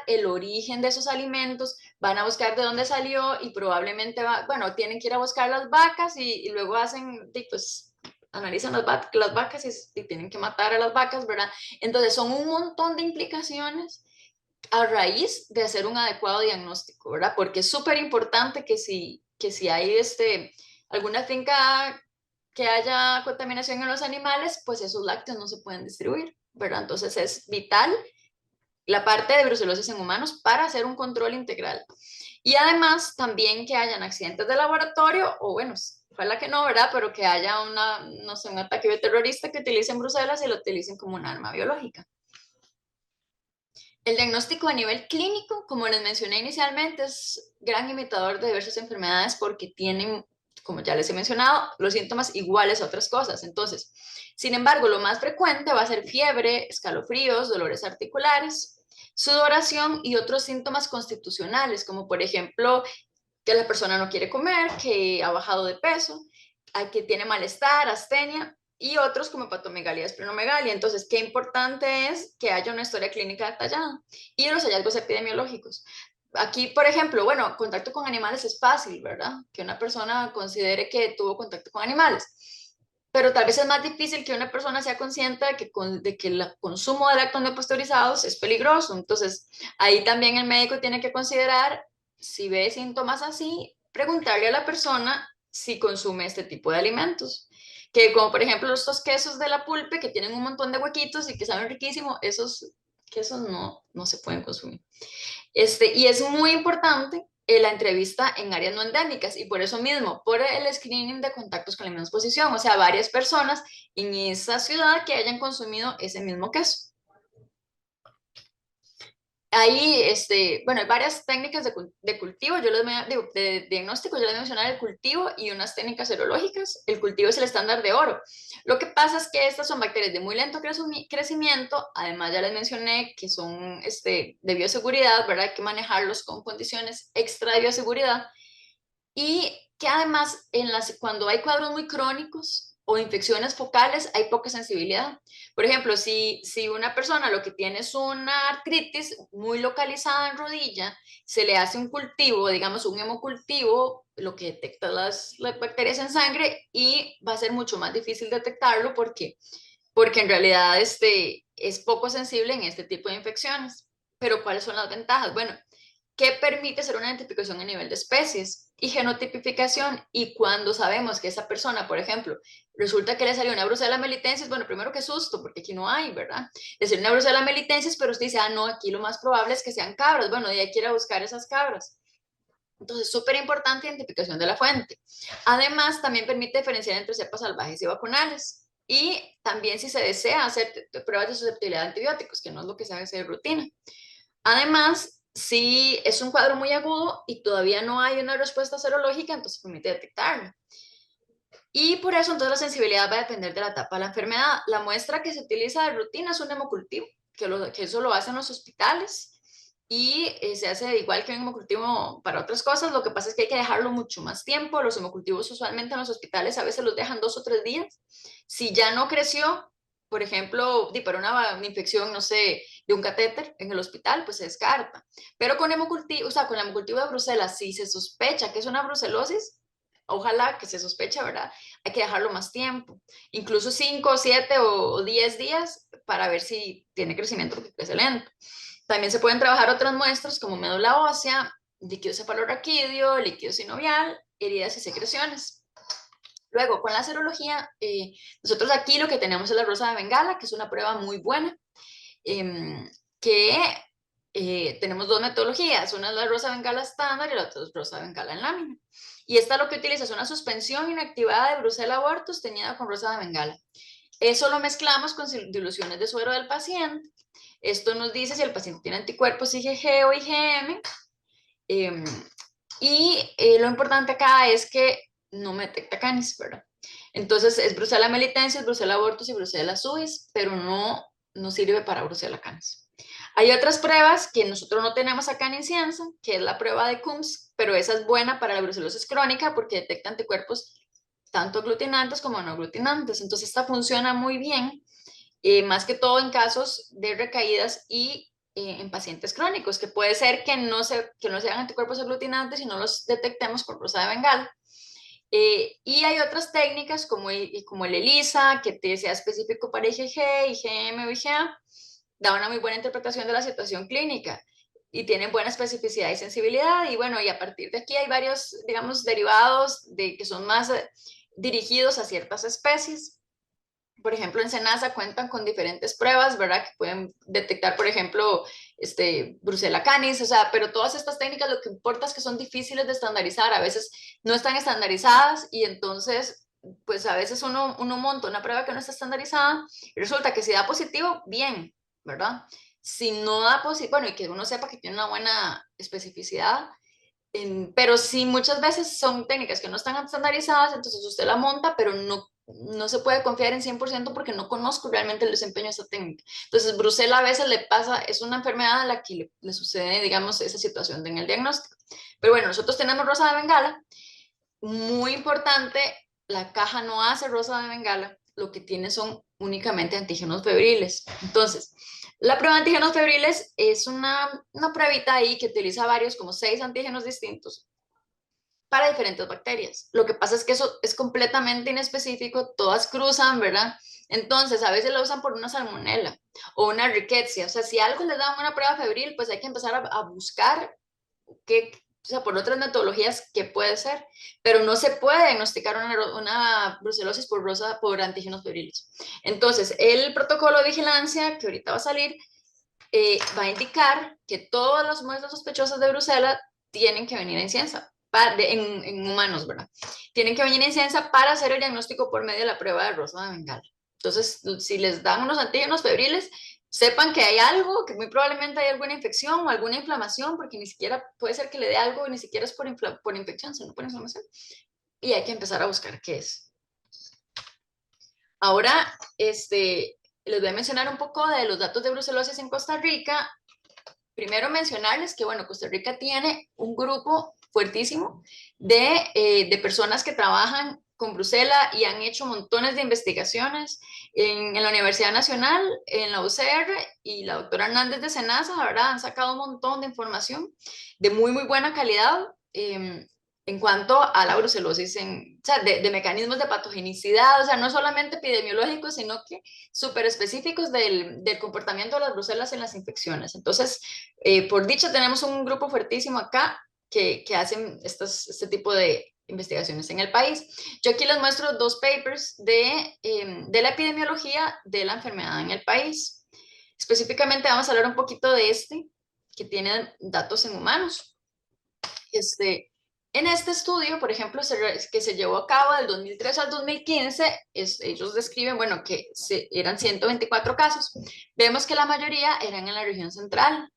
el origen de esos alimentos, van a buscar de dónde salió y probablemente bueno, tienen que ir a buscar las vacas y luego pues analizan las vacas y tienen que matar a las vacas, ¿verdad? Entonces son un montón de implicaciones a raíz de hacer un adecuado diagnóstico, ¿verdad? Porque es súper importante que si hay alguna finca que haya contaminación en los animales, pues esos lácteos no se pueden distribuir, ¿verdad? Entonces es vital la parte de brucelosis en humanos para hacer un control integral. Y además también que hayan accidentes de laboratorio o bueno, ojalá que no, ¿verdad? Pero que haya no sé, un ataque terrorista que utilicen Bruselas y lo utilicen como un arma biológica. El diagnóstico a nivel clínico, como les mencioné inicialmente, es gran imitador de diversas enfermedades porque tienen, como ya les he mencionado, los síntomas iguales a otras cosas. Entonces, sin embargo, lo más frecuente va a ser fiebre, escalofríos, dolores articulares, sudoración y otros síntomas constitucionales, como por ejemplo que la persona no quiere comer, que ha bajado de peso, que tiene malestar, astenia y otros como hepatomegalia, esplenomegalia. Entonces, qué importante es que haya una historia clínica detallada y los hallazgos epidemiológicos. Aquí, por ejemplo, bueno, contacto con animales es fácil, ¿verdad? Que una persona considere que tuvo contacto con animales. Pero tal vez es más difícil que una persona sea consciente de que el consumo de lácteos no pasteurizados es peligroso. Entonces, ahí también el médico tiene que considerar, si ve síntomas así, preguntarle a la persona si consume este tipo de alimentos. Que como por ejemplo estos quesos de la pulpe que tienen un montón de huequitos y que saben riquísimo, esos quesos no se pueden consumir. Y es muy importante la entrevista en áreas no endémicas y por eso mismo, por el screening de contactos con la misma exposición, o sea, varias personas en esa ciudad que hayan consumido ese mismo queso. Ahí, bueno, hay varias técnicas de cultivo, digo, de diagnóstico, yo les voy a mencionar el cultivo y unas técnicas serológicas. El cultivo es el estándar de oro. Lo que pasa es que estas son bacterias de muy lento crecimiento, además ya les mencioné que son de bioseguridad, ¿verdad? Hay que manejarlos con condiciones extra de bioseguridad y que además cuando hay cuadros muy crónicos o infecciones focales hay poca sensibilidad. Por ejemplo, si una persona lo que tiene es una artritis muy localizada en rodilla, se le hace un cultivo, digamos un hemocultivo, lo que detecta las bacterias en sangre y va a ser mucho más difícil detectarlo porque en realidad es poco sensible en este tipo de infecciones. Pero ¿cuáles son las ventajas? Bueno, ¿qué permite hacer una identificación a nivel de especies y genotipificación? Y cuando sabemos que esa persona, por ejemplo, resulta que le salió una Brucella melitensis, bueno, primero qué susto, porque aquí no hay, ¿verdad? Le salió una Brucella melitensis, pero usted dice, ah, no, aquí lo más probable es que sean cabras. Bueno, de ahí quiere buscar esas cabras. Entonces, súper importante identificación de la fuente. Además, también permite diferenciar entre cepas salvajes y vacunales. Y también si se desea hacer pruebas de susceptibilidad a antibióticos, que no es lo que se hace de rutina. Además, si es un cuadro muy agudo y todavía no hay una respuesta serológica, entonces permite detectarlo. Y por eso entonces la sensibilidad va a depender de la etapa de la enfermedad. La muestra que se utiliza de rutina es un hemocultivo, que eso lo hacen los hospitales y se hace igual que un hemocultivo para otras cosas. Lo que pasa es que hay que dejarlo mucho más tiempo. Los hemocultivos usualmente en los hospitales a veces los dejan 2 o 3 días. Si ya no creció, por ejemplo, para una infección, no sé, de un catéter en el hospital, pues se descarta. Pero con hemocultivo, o sea, con el hemocultivo de Bruselas, si se sospecha que es una brucelosis, ojalá que se sospecha, ¿verdad? Hay que dejarlo más tiempo, incluso 5, 7 o 10 días para ver si tiene crecimiento porque crece lento. También se pueden trabajar otras muestras como médula ósea, líquido cefalorraquídeo, líquido sinovial, heridas y secreciones. Luego, con la serología, nosotros aquí lo que tenemos es la rosa de Bengala, que es una prueba muy buena, que tenemos 2 metodologías, una es la rosa de Bengala estándar y la otra es rosa de Bengala en lámina. Y esta lo que utiliza es una suspensión inactivada de Brucella abortus teñida con rosa de Bengala. Eso lo mezclamos con diluciones de suero del paciente. Esto nos dice si el paciente tiene anticuerpos IgG o IgM. Lo importante acá es que no me detecta canis, ¿verdad? Entonces es Brucella melitensis, Brucella abortus y Brucella suis, pero no sirve para Brucella canis. Hay otras pruebas que nosotros no tenemos acá en Incienso, que es la prueba de Coombs, pero esa es buena para la brucelosis crónica porque detecta anticuerpos tanto aglutinantes como no aglutinantes. Entonces esta funciona muy bien, más que todo en casos de recaídas y en pacientes crónicos, que puede ser que no sean anticuerpos aglutinantes y no los detectemos con rosa de Bengala. Y hay otras técnicas como el ELISA, que te sea específico para IgG, IgM o IgA, da una muy buena interpretación de la situación clínica y tienen buena especificidad y sensibilidad. Y bueno, y a partir de aquí hay varios, digamos, derivados que son más dirigidos a ciertas especies. Por ejemplo, en Senasa cuentan con diferentes pruebas, ¿verdad? Que pueden detectar, por ejemplo, Brucella canis, o sea, pero todas estas técnicas lo que importa es que son difíciles de estandarizar, a veces no están estandarizadas y entonces, pues a veces uno monta una prueba que no está estandarizada y resulta que si da positivo, bien, ¿verdad? Si no da positivo, bueno, y que uno sepa que tiene una buena especificidad, pero sí muchas veces son técnicas que no están estandarizadas, entonces usted la monta, pero no se puede confiar en 100% porque no conozco realmente el desempeño de esa técnica. Entonces, Brucela a veces le pasa, es una enfermedad a la que le sucede, digamos, esa situación en el diagnóstico. Pero bueno, nosotros tenemos rosa de Bengala, muy importante, la caja no hace rosa de Bengala, lo que tiene son únicamente antígenos febriles. Entonces, la prueba de antígenos febriles es una pruebita ahí que utiliza varios, como 6 antígenos distintos para diferentes bacterias. Lo que pasa es que eso es completamente inespecífico, todas cruzan, ¿verdad? Entonces, a veces la usan por una salmonela o una rickettsia. O sea, si algo les da una prueba febril, pues hay que empezar a buscar qué, o sea, por otras metodologías qué puede ser, pero no se puede diagnosticar una brucelosis por antígenos febriles. Entonces, el protocolo de vigilancia que ahorita va a salir va a indicar que todas las muestras sospechosas de Brucela tienen que venir en ciencia, en humanos, ¿verdad? Tienen que venir en ciencia para hacer el diagnóstico por medio de la prueba de rosa de Bengala. Entonces, si les dan unos antígenos febriles, sepan que hay algo, que muy probablemente hay alguna infección o alguna inflamación, porque ni siquiera puede ser que le dé algo, ni siquiera es por infección, sino por inflamación. Y hay que empezar a buscar qué es. Ahora, les voy a mencionar un poco de los datos de brucelosis en Costa Rica. Primero mencionarles que, bueno, Costa Rica tiene un grupo fuertísimo de personas que trabajan con Brucela y han hecho montones de investigaciones en la Universidad Nacional, en la UCR y la doctora Hernández de Senasa, la verdad, han sacado un montón de información de muy, muy buena calidad. En cuanto a la brucelosis, o sea, de mecanismos de patogenicidad, o sea, no solamente epidemiológicos, sino que súper específicos del comportamiento de las brucelas en las infecciones. Entonces, por dicho, tenemos un grupo fuertísimo acá que hacen este tipo de investigaciones en el país. Yo aquí les muestro 2 papers de la epidemiología de la enfermedad en el país. Específicamente vamos a hablar un poquito de que tiene datos en humanos. En este estudio, por ejemplo, que se llevó a cabo del 2003 al 2015, ellos describen, bueno, que eran 124 casos. Vemos que la mayoría eran en la región central,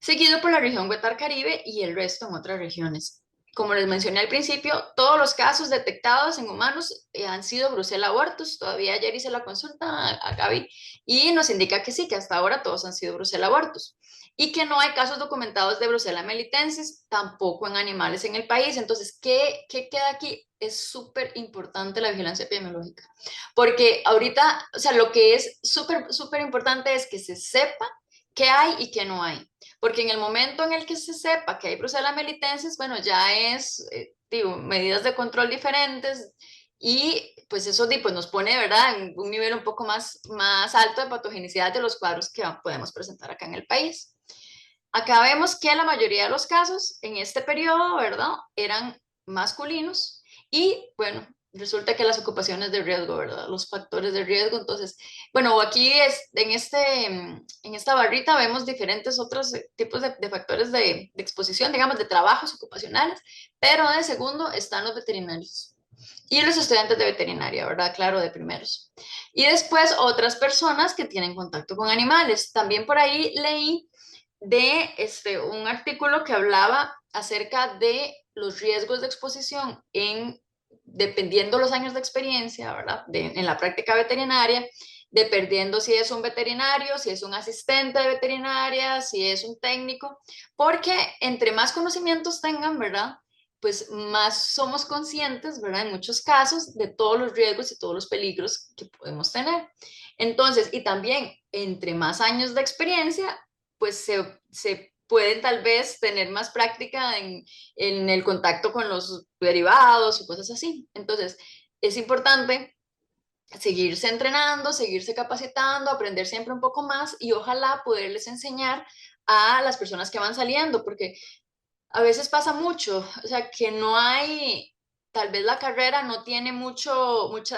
seguido por la región Huetar Caribe y el resto en otras regiones. Como les mencioné al principio, todos los casos detectados en humanos han sido brucela abortus. Todavía ayer hice la consulta a Gaby y nos indica que sí, que hasta ahora todos han sido brucela abortus y que no hay casos documentados de brucela melitensis, tampoco en animales en el país. Entonces, ¿qué queda aquí? Es súper importante la vigilancia epidemiológica, porque ahorita, o sea, lo que es súper, súper importante es que se sepa qué hay y qué no hay. Porque en el momento en el que se sepa que hay Brucella melitensis, bueno, ya es, digo, medidas de control diferentes y pues eso pues, nos pone, ¿verdad?, en un nivel un poco más alto de patogenicidad de los cuadros que podemos presentar acá en el país. Acá vemos que la mayoría de los casos en este periodo, ¿verdad?, eran masculinos y, bueno, resulta que las ocupaciones de riesgo, ¿verdad?, los factores de riesgo. Entonces, bueno, aquí en esta barrita vemos diferentes otros tipos de factores de exposición, digamos, de trabajos ocupacionales, pero de segundo están los veterinarios y los estudiantes de veterinaria, ¿verdad? Claro, de primeros. Y después otras personas que tienen contacto con animales. También por ahí leí un artículo que hablaba acerca de los riesgos de exposición dependiendo los años de experiencia, ¿verdad? En la práctica veterinaria, dependiendo si es un veterinario, si es un asistente de veterinaria, si es un técnico, porque entre más conocimientos tengan, ¿verdad? Pues más somos conscientes, ¿verdad? En muchos casos de todos los riesgos y todos los peligros que podemos tener. Entonces, y también entre más años de experiencia, pues se pueden tal vez tener más práctica en el contacto con los derivados o cosas así. Entonces, es importante seguirse entrenando, seguirse capacitando, aprender siempre un poco más y ojalá poderles enseñar a las personas que van saliendo, porque a veces pasa mucho, o sea, que no hay, tal vez la carrera no tiene mucha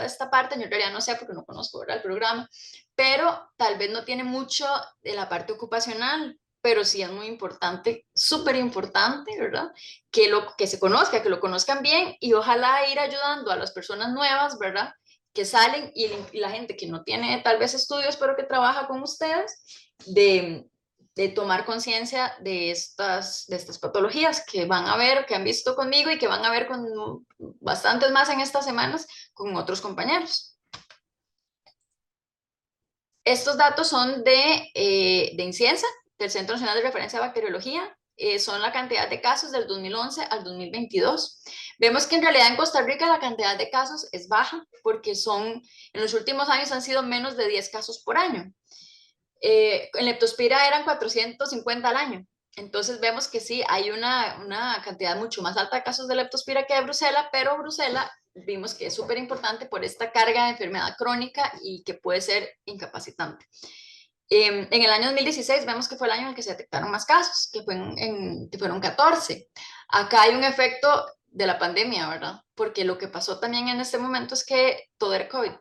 de esta parte, yo en realidad no sé porque no conozco, ¿verdad?, el programa, pero tal vez no tiene mucho de la parte ocupacional, pero sí es muy importante, súper importante, ¿verdad? Que se conozca, que lo conozcan bien y ojalá ir ayudando a las personas nuevas, ¿verdad?, que salen y la gente que no tiene tal vez estudios, pero que trabaja con ustedes, de de tomar conciencia de estas patologías que van a ver, que han visto conmigo y que van a ver con bastantes más en estas semanas con otros compañeros. Estos datos son de INCIENSA, del Centro Nacional de Referencia de Bacteriología. Son la cantidad de casos del 2011 al 2022. Vemos que en realidad en Costa Rica la cantidad de casos es baja porque en los últimos años han sido menos de 10 casos por año. En leptospira eran 450 al año. Entonces vemos que sí, hay una cantidad mucho más alta de casos de leptospira que de brucela, pero brucela vimos que es súper importante por esta carga de enfermedad crónica y que puede ser incapacitante. En el año 2016 vemos que fue el año en el que se detectaron más casos, que fueron 14. Acá hay un efecto de la pandemia, ¿verdad? Porque lo que pasó también en este momento es que todo era COVID.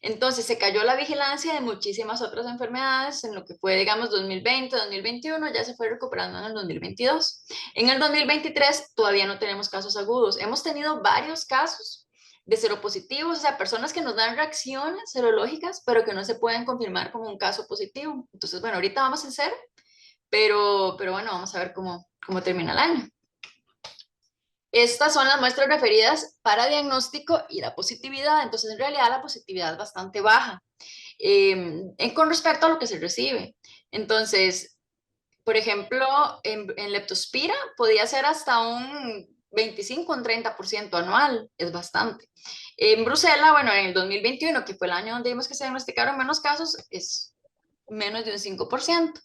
Entonces se cayó la vigilancia de muchísimas otras enfermedades en lo que fue, digamos, 2020, 2021, ya se fue recuperando en el 2022. En el 2023 todavía no tenemos casos agudos. Hemos tenido varios casos de seropositivos, o sea, personas que nos dan reacciones serológicas, pero que no se pueden confirmar como un caso positivo. Entonces, bueno, ahorita vamos en cero, pero bueno, vamos a ver cómo termina el año. Estas son las muestras referidas para diagnóstico y la positividad. Entonces, en realidad, la positividad es bastante baja con respecto a lo que se recibe. Entonces, por ejemplo, en leptospira podía ser hasta un 25, un 30% anual, es bastante. En brucela, bueno, en el 2021, que fue el año donde vimos que se diagnosticaron menos casos, es menos de un 5%.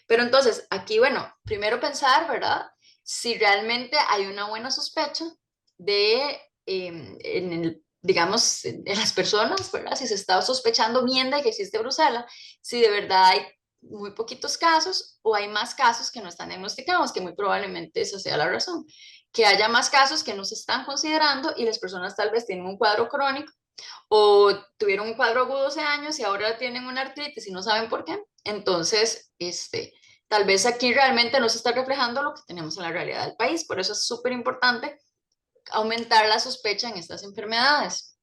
Pero entonces, aquí, bueno, primero pensar, ¿verdad? Si realmente hay una buena sospecha digamos, en las personas, ¿verdad? Si se está sospechando bien de que existe brucela, si de verdad hay muy poquitos casos o hay más casos que no están diagnosticados, que muy probablemente esa sea la razón. Que haya más casos que no se están considerando y las personas tal vez tienen un cuadro crónico o tuvieron un cuadro agudo hace años y ahora tienen una artritis y no saben por qué. Entonces, tal vez aquí realmente no se está reflejando lo que tenemos en la realidad del país. Por eso es súper importante aumentar la sospecha en estas enfermedades.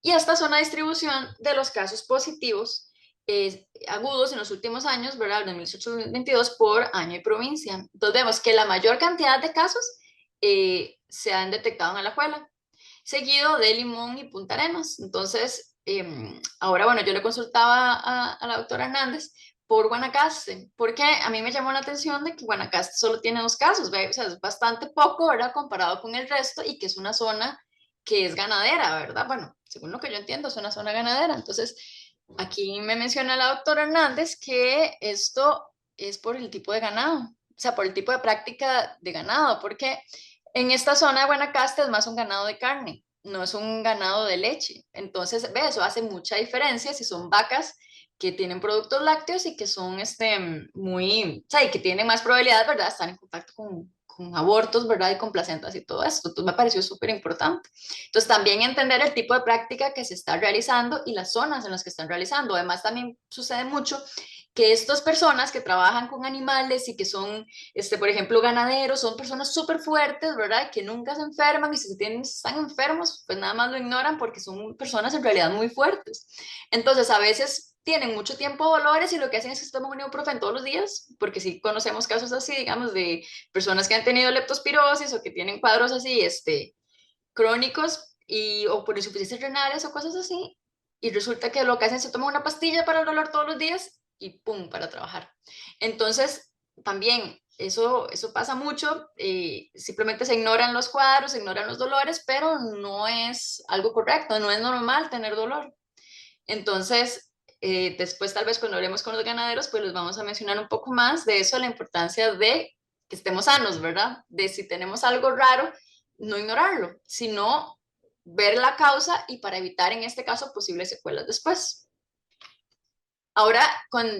Y esta es una distribución de los casos positivos agudos en los últimos años, ¿verdad? 2018-2022 por año y provincia. Entonces vemos que la mayor cantidad de casos se han detectado en Alajuela, seguido de Limón y Punta Arenas. Entonces, ahora, bueno, yo le consultaba a la doctora Hernández por Guanacaste, porque a mí me llamó la atención de que Guanacaste solo tiene 2 casos, ¿ve? O sea, es bastante poco, ¿verdad? Comparado con el resto y que es una zona que es ganadera, ¿verdad? Bueno, según lo que yo entiendo, es una zona ganadera. Entonces, aquí me menciona la doctora Hernández que esto es por el tipo de ganado, o sea, por el tipo de práctica de ganado, porque en esta zona de Guanacaste es más un ganado de carne, no es un ganado de leche. Entonces, ve, eso hace mucha diferencia si son vacas que tienen productos lácteos y que son muy, o sea, y que tienen más probabilidad, ¿verdad?, de estar en contacto con abortos, ¿verdad?, y con placentas y todo esto. Entonces, me pareció súper importante. Entonces, también entender el tipo de práctica que se está realizando y las zonas en las que están realizando. Además, también sucede mucho que estas personas que trabajan con animales y que son, por ejemplo, ganaderos, son personas súper fuertes, ¿verdad? Que nunca se enferman y si están enfermos, pues nada más lo ignoran porque son personas en realidad muy fuertes. Entonces, a veces tienen mucho tiempo dolores y lo que hacen es que se toman un ibuprofeno todos los días, porque sí conocemos casos así, digamos, de personas que han tenido leptospirosis o que tienen cuadros así, crónicos o por insuficiencias renales o cosas así, y resulta que lo que hacen es se toman una pastilla para el dolor todos los días y pum, para trabajar. Entonces, también eso pasa mucho, simplemente se ignoran los cuadros, se ignoran los dolores, pero no es algo correcto, no es normal tener dolor. Entonces, después tal vez cuando hablemos con los ganaderos, pues les vamos a mencionar un poco más de eso, la importancia de que estemos sanos, ¿verdad? De si tenemos algo raro, no ignorarlo, sino ver la causa y para evitar en este caso posibles secuelas después. Ahora,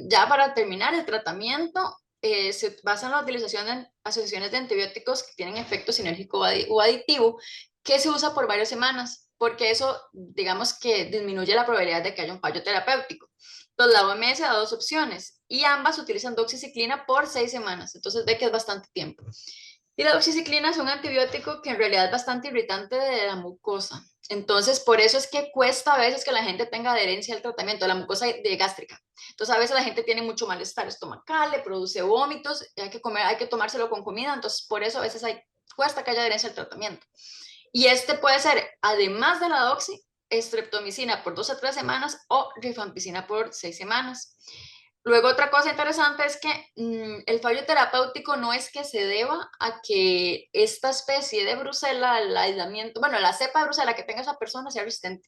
ya para terminar el tratamiento, se basa en la utilización de asociaciones de antibióticos que tienen efecto sinérgico o aditivo, que se usa por varias semanas, porque eso, digamos que disminuye la probabilidad de que haya un fallo terapéutico. Entonces, la OMS da 2 opciones y ambas utilizan doxiciclina por 6 semanas, entonces ve que es bastante tiempo. Y la doxiciclina es un antibiótico que en realidad es bastante irritante de la mucosa. Entonces, por eso es que cuesta a veces que la gente tenga adherencia al tratamiento de la mucosa de gástrica. Entonces, a veces la gente tiene mucho malestar estomacal, le produce vómitos, hay que comer, hay que tomárselo con comida. Entonces, por eso a veces cuesta que haya adherencia al tratamiento. Y este puede ser, además de la doxi, streptomicina por 2 a 3 semanas o rifampicina por 6 semanas. Luego, otra cosa interesante es que el fallo terapéutico no es que se deba a que esta especie de Brucela, el aislamiento, bueno, la cepa de Brucela que tenga esa persona sea resistente,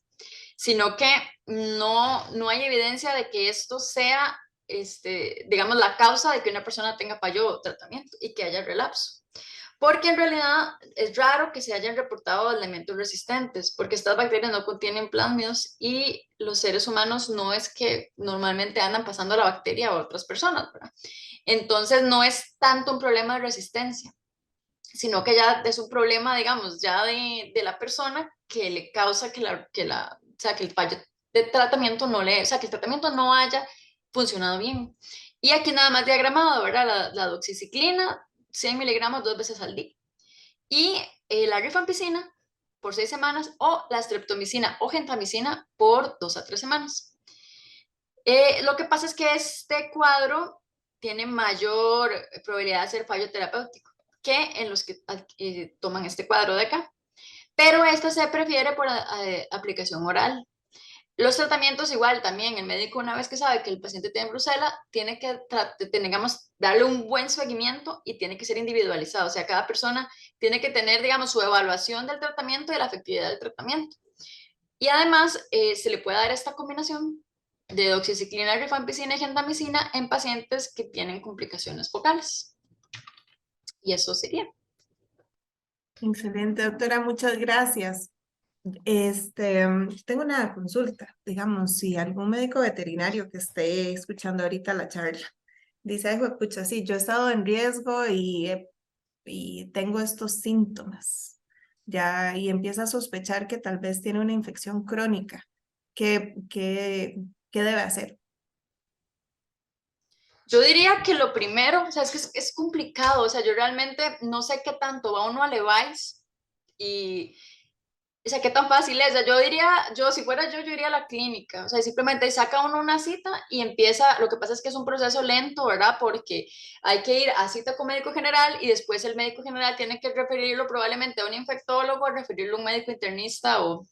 sino que no hay evidencia de que esto sea, digamos, la causa de que una persona tenga fallo o tratamiento y que haya relapso. Porque en realidad es raro que se hayan reportado elementos resistentes, porque estas bacterias no contienen plásmidos y los seres humanos no es que normalmente andan pasando la bacteria a otras personas, ¿verdad? Entonces no es tanto un problema de resistencia, sino que ya es un problema, digamos, ya de la persona que le causa o sea, que el fallo de tratamiento o sea, que el tratamiento no haya funcionado bien. Y aquí nada más diagramado, ¿verdad? La doxiciclina, 100 miligramos 2 veces al día. Y la rifampicina por 6 semanas o la streptomicina o gentamicina por 2 a 3 semanas. Lo que pasa es que este cuadro tiene mayor probabilidad de ser fallo terapéutico que en los que toman este cuadro de acá. Pero este se prefiere por aplicación oral. Los tratamientos igual también, el médico una vez que sabe que el paciente tiene brucela, tiene que, digamos, darle un buen seguimiento y tiene que ser individualizado. O sea, cada persona tiene que tener, digamos, su evaluación del tratamiento y la efectividad del tratamiento. Y además se le puede dar esta combinación de doxiciclina, rifampicina y gentamicina en pacientes que tienen complicaciones focales. Y eso sería. Excelente, doctora, muchas gracias. Tengo una consulta, digamos, si algún médico veterinario que esté escuchando ahorita la charla dice, ay, pucha, sí, yo he estado en riesgo y tengo estos síntomas, ya, y empieza a sospechar que tal vez tiene una infección crónica, ¿qué debe hacer? Yo diría que lo primero, o sea, es que es complicado, o sea, yo realmente no sé qué tanto va uno a Levi's y, o sea, qué tan fácil es. O sea, yo diría, si fuera yo iría a la clínica, o sea, simplemente saca uno una cita y empieza, lo que pasa es que es un proceso lento, ¿verdad? Porque hay que ir a cita con médico general y después el médico general tiene que referirlo probablemente a un infectólogo, referirlo a un médico internista o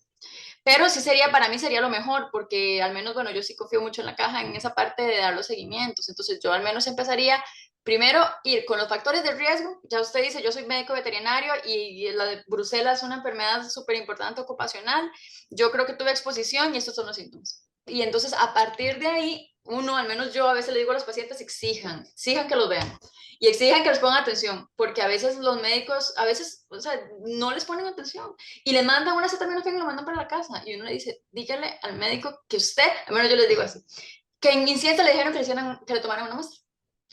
pero sí sería, para mí sería lo mejor, porque al menos, bueno, yo sí confío mucho en la caja en esa parte de dar los seguimientos. Entonces, yo al menos empezaría primero ir con los factores de riesgo. Ya usted dice, yo soy médico veterinario y la de Bruselas es una enfermedad súper importante ocupacional. Yo creo que tuve exposición y estos son los síntomas. Y entonces, a partir de ahí, uno, al menos yo a veces le digo a los pacientes, exijan que los vean y exijan que les pongan atención, porque a veces los médicos, a veces, o sea, no les ponen atención y le mandan una acetaminofén y lo mandan para la casa. Y uno le dice, dígale al médico que usted, al menos yo les digo así, que en incienso le dijeron que le tomaran una muestra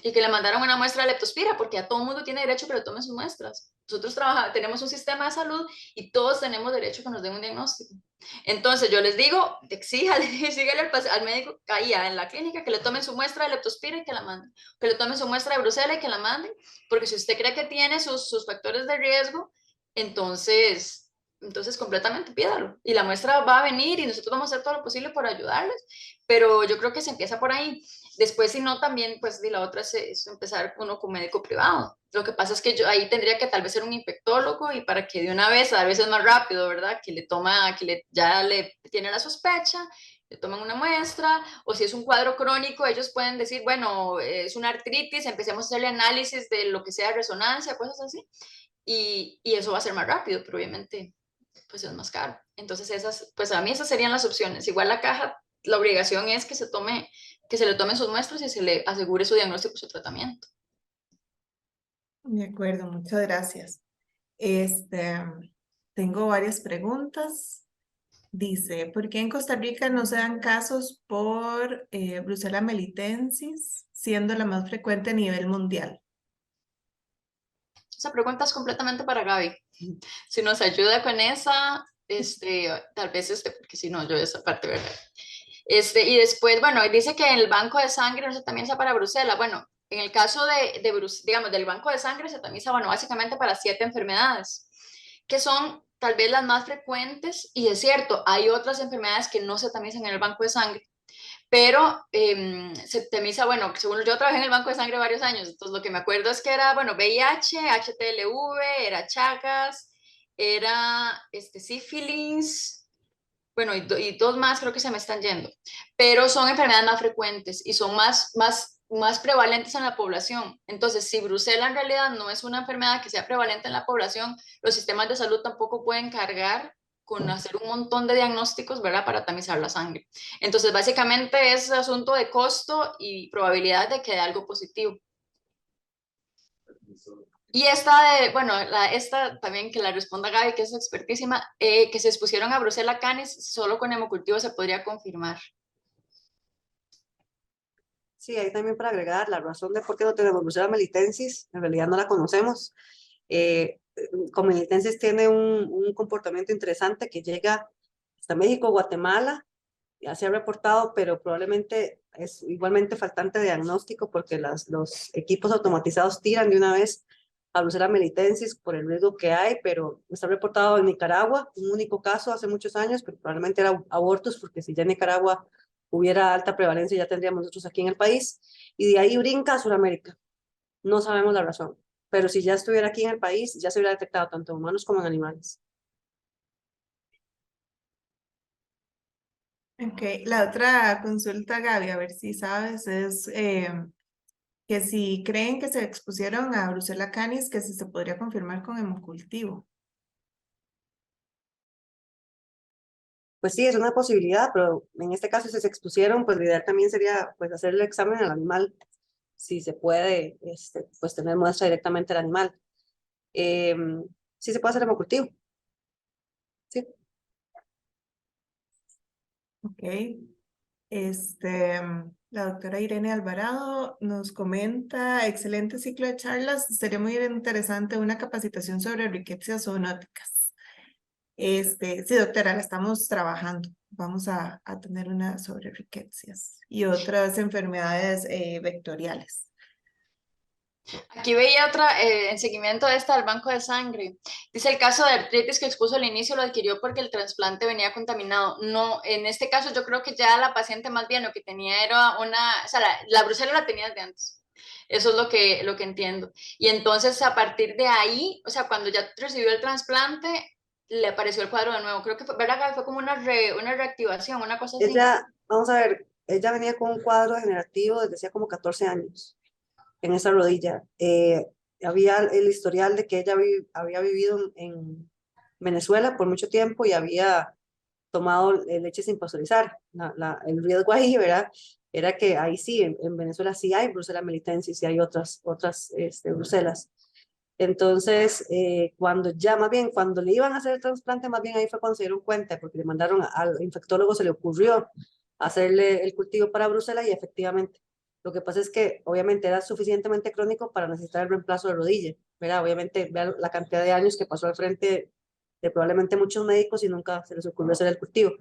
y que le mandaron una muestra de leptospira, porque a todo mundo tiene derecho que le tomen sus muestras. Nosotros tenemos un sistema de salud y todos tenemos derecho a que nos den un diagnóstico. Entonces yo les digo, exígale al médico ahí en la clínica que le tomen su muestra de leptospira y que la manden, que le tomen su muestra de brucela y que la manden, porque si usted cree que tiene sus factores de riesgo, entonces completamente pídalo. Y la muestra va a venir y nosotros vamos a hacer todo lo posible por ayudarles, pero yo creo que se empieza por ahí. Después, si no, también, pues, la otra es empezar uno con médico privado. Lo que pasa es que yo ahí tendría que tal vez ser un infectólogo y para que de una vez, a veces más rápido, ¿verdad? Ya le tiene la sospecha, le toman una muestra, o si es un cuadro crónico, ellos pueden decir, bueno, es una artritis, empecemos a hacerle análisis de lo que sea resonancia, cosas así, y eso va a ser más rápido, pero obviamente, pues es más caro. Entonces, pues a mí esas serían las opciones. Igual la caja, la obligación es que se le tomen sus muestras y se le asegure su diagnóstico y su tratamiento. De acuerdo, muchas gracias. Este, tengo varias preguntas. Dice, ¿por qué en Costa Rica no se dan casos por Brucella melitensis, siendo la más frecuente a nivel mundial? Esa pregunta es completamente para Gaby. Si nos ayuda con esa, tal vez, porque si no, yo esa parte, ¿verdad? Y después, bueno, dice que en el banco de sangre, no sé, también está para Brucela. Bueno, En el caso digamos, del banco de sangre se tamiza, bueno, básicamente para 7 enfermedades, que son tal vez las más frecuentes, y es cierto, hay otras enfermedades que no se tamizan en el banco de sangre, pero se tamiza, bueno, según yo trabajé en el banco de sangre varios años, entonces lo que me acuerdo es que era, bueno, VIH, HTLV, era Chagas, era sífilis, bueno, y dos más creo que se me están yendo, pero son enfermedades más frecuentes y son más prevalentes en la población. Entonces, si brucela en realidad no es una enfermedad que sea prevalente en la población, los sistemas de salud tampoco pueden cargar con hacer un montón de diagnósticos, ¿verdad?, para tamizar la sangre. Entonces, básicamente es asunto de costo y probabilidad de que dé algo positivo. Y bueno, esta también que la responda Gaby, que es expertísima, que se expusieron a Brucella canis, solo con hemocultivo se podría confirmar. Sí, ahí también para agregar la razón de por qué no tenemos Brucella melitensis, en realidad no la conocemos. Con melitensis tiene un comportamiento interesante que llega hasta México, Guatemala, ya se ha reportado, pero probablemente es igualmente faltante de diagnóstico porque los equipos automatizados tiran de una vez a Brucella melitensis por el riesgo que hay, pero está reportado en Nicaragua, un único caso hace muchos años, pero probablemente era abortos, porque si ya en Nicaragua hubiera alta prevalencia, ya tendríamos nosotros aquí en el país, y de ahí brinca a Sudamérica. No sabemos la razón, pero si ya estuviera aquí en el país, ya se hubiera detectado tanto en humanos como en animales. Ok, la otra consulta, Gaby, a ver si sabes, es que si creen que se expusieron a Brucella canis, que si se podría confirmar con hemocultivo. Pues sí, es una posibilidad, pero en este caso si se expusieron, pues lo ideal también sería pues hacer el examen al animal, si se puede, pues tener muestra directamente del animal. Eh, sí se puede hacer hemocultivo, sí. Ok. La doctora Irene Alvarado nos comenta, excelente ciclo de charlas, sería muy interesante una capacitación sobre riquezas zoonóticas. Sí, doctora, la estamos trabajando. Vamos a tener una sobre riquezas y otras enfermedades vectoriales. Aquí veía otra en seguimiento de esta del banco de sangre. Dice el caso de artritis que expuso al inicio lo adquirió porque el trasplante venía contaminado. No, en este caso yo creo que ya la paciente más bien lo que tenía era o sea, la brucela la tenía desde antes. Eso es lo que entiendo. Y entonces a partir de ahí, o sea, cuando ya recibió el trasplante, le apareció el cuadro de nuevo. Creo que fue, ¿verdad, Gaby? Fue como una reactivación, una cosa así. Ella, vamos a ver, ella venía con un cuadro degenerativo desde hacía como 14 años en esa rodilla. Había el historial de que ella había vivido en Venezuela por mucho tiempo y había tomado leche sin pasteurizar. El riesgo ahí, ¿verdad? Era que ahí sí, en Venezuela sí hay Brucella melitensis y hay otras Brucelas. Entonces, cuando ya, más bien, cuando le iban a hacer el trasplante, más bien ahí fue cuando se dieron cuenta, porque le mandaron al infectólogo, se le ocurrió hacerle el cultivo para Brucela y efectivamente. Lo que pasa es que obviamente era suficientemente crónico para necesitar el reemplazo de rodilla, ¿verdad? Obviamente, vean la cantidad de años que pasó al frente de probablemente muchos médicos y nunca se les ocurrió hacer el cultivo.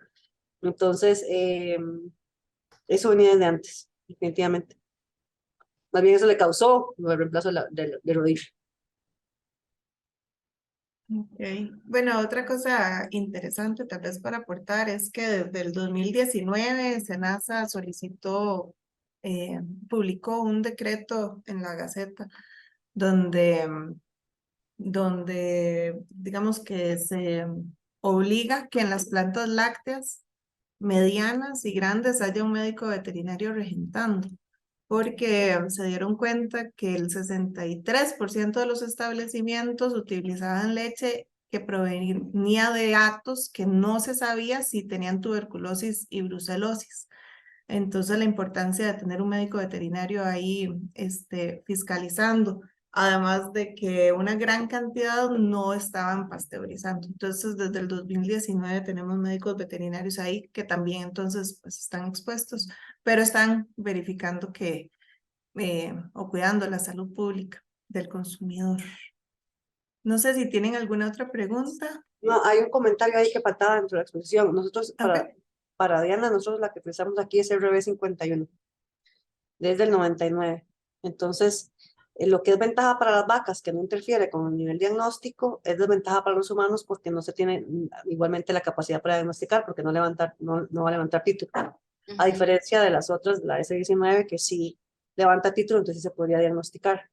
Entonces, eso venía desde antes, definitivamente. Más bien eso le causó el reemplazo de rodilla. Okay. Bueno, otra cosa interesante tal vez para aportar es que desde el 2019 SENASA solicitó, publicó un decreto en la Gaceta donde, donde digamos que se obliga que en las plantas lácteas medianas y grandes haya un médico veterinario regentando, porque se dieron cuenta que el 63% de los establecimientos utilizaban leche que provenía de gatos que no se sabía si tenían tuberculosis y brucelosis. Entonces, la importancia de tener un médico veterinario ahí fiscalizando, además de que una gran cantidad no estaban pasteurizando. Entonces, desde el 2019 tenemos médicos veterinarios ahí que también entonces pues, están expuestos, pero están verificando que o cuidando la salud pública del consumidor. No sé si tienen alguna otra pregunta. No, hay un comentario ahí que faltaba dentro de la exposición. Nosotros, Ok. para Diana, nosotros la que utilizamos aquí es RB51, desde el 99. Entonces, lo que es ventaja para las vacas, que no interfiere con el nivel diagnóstico, es desventaja para los humanos porque no se tiene igualmente la capacidad para diagnosticar, porque no va a levantar título. A diferencia de las otras, la S19, que sí levanta título, entonces sí se podría diagnosticar.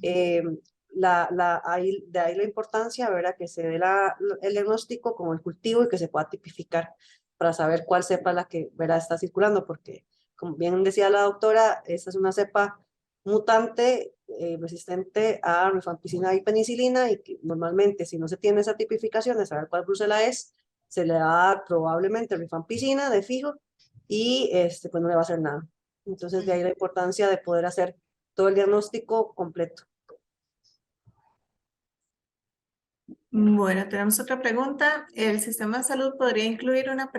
De ahí la importancia, ¿verdad? Que se dé el diagnóstico con el cultivo y que se pueda tipificar para saber cuál cepa es la que, ¿verdad?, está circulando, porque como bien decía la doctora, esta es una cepa mutante resistente a rifampicina y penicilina, y que normalmente si no se tiene esa tipificación de saber cuál brucela es, se le da probablemente rifampicina de fijo y pues no le va a hacer nada. Entonces de ahí la importancia de poder hacer todo el diagnóstico completo. Bueno, tenemos otra pregunta. ¿El sistema de salud podría incluir una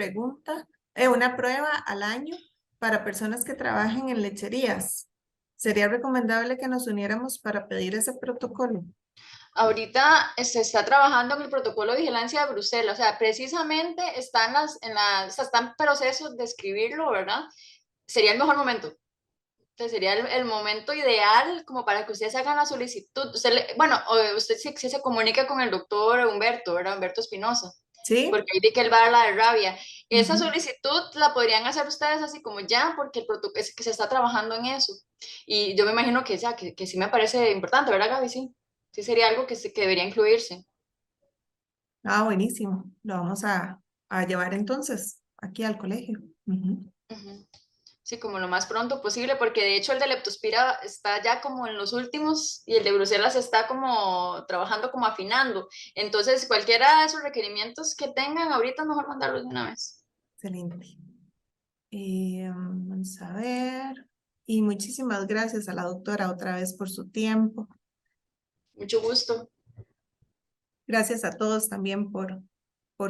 una prueba al año para personas que trabajen en lecherías? ¿Sería recomendable que nos uniéramos para pedir ese protocolo? Ahorita se está trabajando en el protocolo de vigilancia de Bruselas, o sea, precisamente están o sea, está en proceso de escribirlo, ¿verdad? Sería el mejor momento. Entonces sería el momento ideal como para que ustedes hagan la solicitud. Bueno, usted sí se comunica con el doctor Humberto, ¿verdad? Humberto Espinosa, ¿Sí? porque ahí vi que él va a dar la de rabia. Esa Ujú. solicitud la podrían hacer ustedes así como ya, porque el protocolo es que se está trabajando en eso. Y yo me imagino que, ya, que sí me parece importante, ¿verdad, Gaby? Sí, sí sería algo que debería incluirse. Ah, buenísimo. Lo vamos a llevar entonces aquí al colegio. Ujú. Ujú. Sí, como lo más pronto posible, porque de hecho el de leptospira está ya como en los últimos y el de Bruselas está como trabajando como afinando. Entonces, cualquiera de esos requerimientos que tengan ahorita, es mejor mandarlos de una vez. Excelente. Vamos a ver. Y muchísimas gracias a la doctora otra vez por su tiempo. Mucho gusto. Gracias a todos también por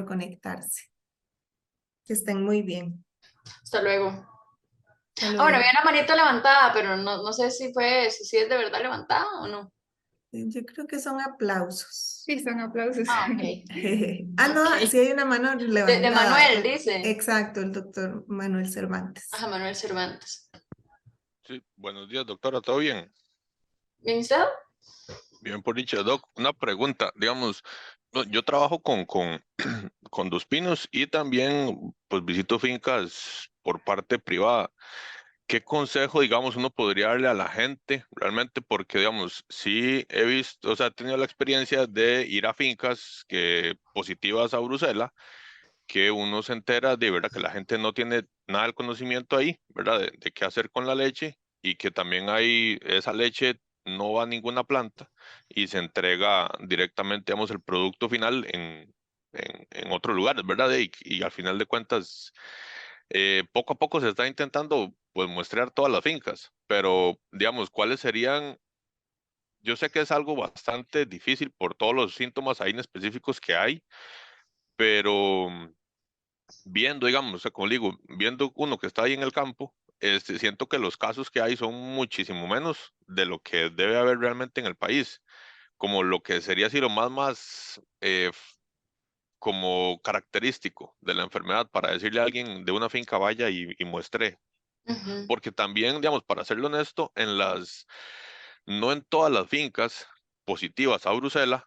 conectarse. Que estén muy bien. Hasta luego. Hasta Ah, bueno, luego. había una manito levantada, pero no sé si es de verdad levantada o no. Yo creo que son aplausos. Sí, son aplausos. Ah, ok. Ah, no, sí Ok. hay una mano De levantada. Manuel, dice. Exacto, el doctor Manuel Cervantes. Ajá, Manuel Cervantes. Sí, buenos días, doctora, ¿todo bien? ¿Bien usted? Bien por dicho, doc. Una pregunta, digamos, yo trabajo con Dos Pinos y también pues visito fincas por parte privada. ¿Qué consejo, digamos, uno podría darle a la gente realmente? Porque, digamos, sí he visto, o sea, he tenido la experiencia de ir a fincas positivas a Bruselas, que uno se entera de verdad que la gente no tiene nada del conocimiento ahí, ¿verdad? De qué hacer con la leche y que también hay esa leche no va a ninguna planta y se entrega directamente, digamos, el producto final en otro lugar, ¿verdad? Y al final de cuentas, poco a poco se está intentando, pues, muestrear todas las fincas, pero, digamos, ¿cuáles serían? Yo sé que es algo bastante difícil por todos los síntomas ahí en específicos que hay, pero viendo, digamos, o sea, como digo, viendo uno que está ahí en el campo, siento que los casos que hay son muchísimo menos de lo que debe haber realmente en el país, como lo que sería así lo más como característico de la enfermedad para decirle a alguien de una finca vaya y muestre, Ujú, porque también, digamos, para serlo honesto, no en todas las fincas positivas a Bruselas,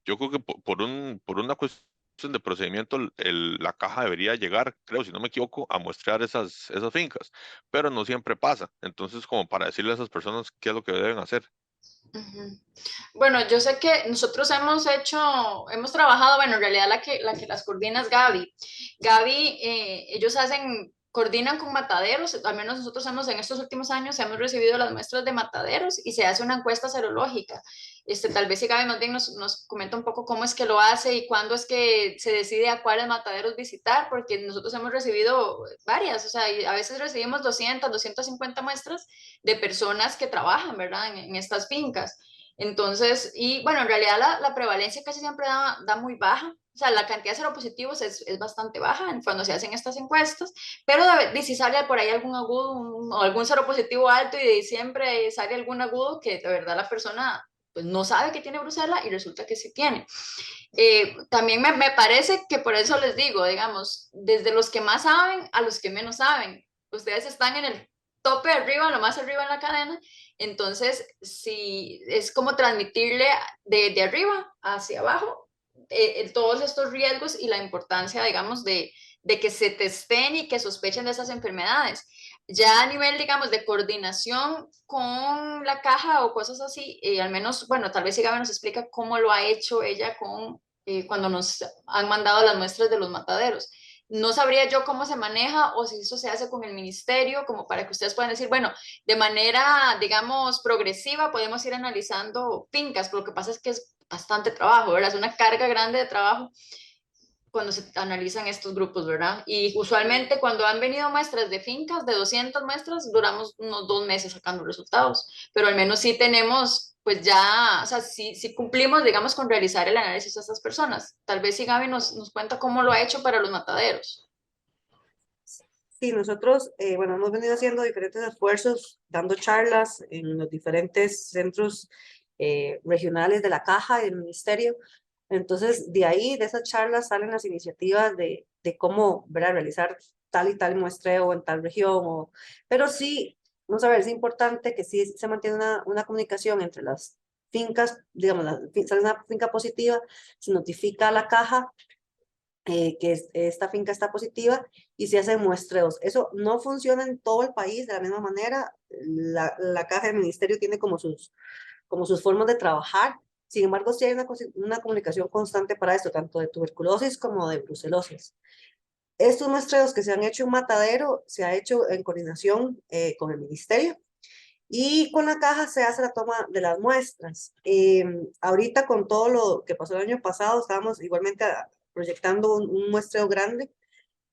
yo creo que por una cuestión de procedimiento, la caja debería llegar, creo, si no me equivoco, a muestrear esas fincas, pero no siempre pasa. Entonces, como para decirle a esas personas qué es lo que deben hacer. ujú. Bueno, yo sé que nosotros hemos trabajado, bueno, en realidad la que las coordina es Gaby. Gaby, ellos coordinan con mataderos, al menos nosotros en estos últimos años hemos recibido las muestras de mataderos y se hace una encuesta serológica. Tal vez si Gaby más bien nos comenta un poco cómo es que lo hace y cuándo es que se decide a cuáles mataderos visitar, porque nosotros hemos recibido varias, o sea, y a veces recibimos 250 muestras de personas que trabajan, ¿verdad?, en estas fincas. Entonces, y bueno, en realidad la prevalencia casi siempre da muy baja, o sea, la cantidad de seropositivos es bastante baja cuando se hacen estas encuestas, pero si sale por ahí algún agudo o algún seropositivo alto y de siempre sale algún agudo que de verdad la persona pues no sabe que tiene brucela y resulta que sí tiene. También me parece que por eso les digo, digamos, desde los que más saben a los que menos saben, ustedes están en el tope arriba, lo más arriba en la cadena. Entonces, si es como transmitirle de arriba hacia abajo todos estos riesgos y la importancia, digamos, de que se testen y que sospechen de esas enfermedades. Ya a nivel, digamos, de coordinación con la caja o cosas así, al menos, bueno, tal vez Gaby nos explica cómo lo ha hecho ella con, cuando nos han mandado las muestras de los mataderos. No sabría yo cómo se maneja o si eso se hace con el ministerio, como para que ustedes puedan decir, bueno, de manera, digamos, progresiva podemos ir analizando fincas, pero lo que pasa es que es bastante trabajo, ¿verdad? Es una carga grande de trabajo cuando se analizan estos grupos, ¿verdad? Y usualmente cuando han venido muestras de fincas, de 200 muestras, duramos unos 2 meses sacando resultados, pero al menos sí tenemos, pues ya, o sea, sí cumplimos, digamos, con realizar el análisis a estas personas. Tal vez si Gaby nos cuenta cómo lo ha hecho para los mataderos. Sí, nosotros, bueno, hemos venido haciendo diferentes esfuerzos, dando charlas en los diferentes centros regionales de la caja y del ministerio. Entonces, de ahí, de esas charlas, salen las iniciativas de cómo, ¿verdad?, realizar tal y tal muestreo en tal región. Pero sí, vamos a ver, es importante que sí se mantiene una comunicación entre las fincas, digamos, sale una finca positiva, se notifica a la caja esta finca está positiva y se hacen muestreos. Eso no funciona en todo el país de la misma manera. La caja del ministerio tiene como sus formas de trabajar. Sin embargo, sí hay una comunicación constante para esto, tanto de tuberculosis como de brucelosis. Estos muestreos que se han hecho en Matadero se ha hecho en coordinación con el ministerio y con la caja se hace la toma de las muestras. Ahorita con todo lo que pasó el año pasado, estábamos igualmente proyectando un muestreo grande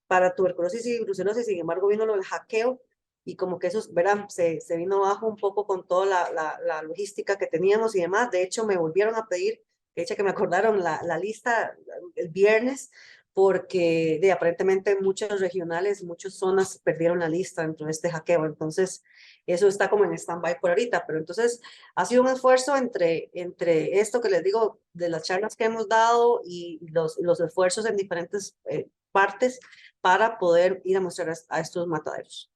para tuberculosis y brucelosis, sin embargo vino lo del hackeo y como que eso, verán, se vino abajo un poco con toda la logística que teníamos y demás. De hecho, me volvieron a pedir, de hecho que me acordaron la lista el viernes, porque aparentemente muchos regionales, muchas zonas perdieron la lista dentro de este hackeo. Entonces, eso está como en stand-by por ahorita. Pero entonces, ha sido un esfuerzo entre esto que les digo, de las charlas que hemos dado y los esfuerzos en diferentes partes para poder ir a mostrar a estos mataderos.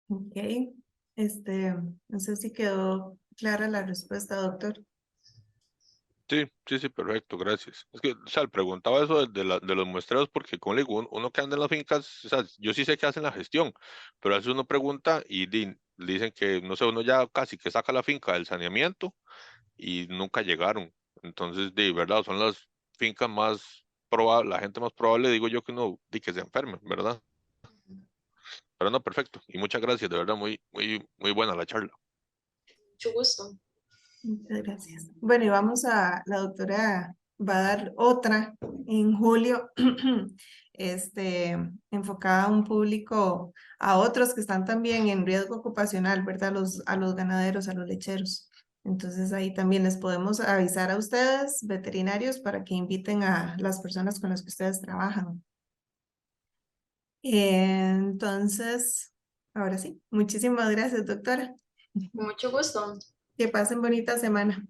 Ok, no sé si quedó clara la respuesta, doctor. Sí, perfecto, gracias. Es que, o sea, le preguntaba eso de los muestreos porque, como le digo, uno que anda en las fincas, o sea, yo sí sé que hacen la gestión, pero a veces uno pregunta y dicen que, no sé, uno ya casi que saca la finca del saneamiento y nunca llegaron. Entonces, de verdad, son las fincas más probables, la gente más probable, digo yo, que uno que se enferme, ¿verdad? Pero no, perfecto. Y muchas gracias, de verdad, muy buena la charla. Mucho gusto. Muchas gracias. Bueno, y la doctora va a dar otra en julio, enfocada a un público, a otros que están también en riesgo ocupacional, ¿verdad? A los ganaderos, a los lecheros. Entonces ahí también les podemos avisar a ustedes, veterinarios, para que inviten a las personas con las que ustedes trabajan. Entonces, ahora sí, muchísimas gracias, doctora. Mucho gusto. Que pasen bonita semana.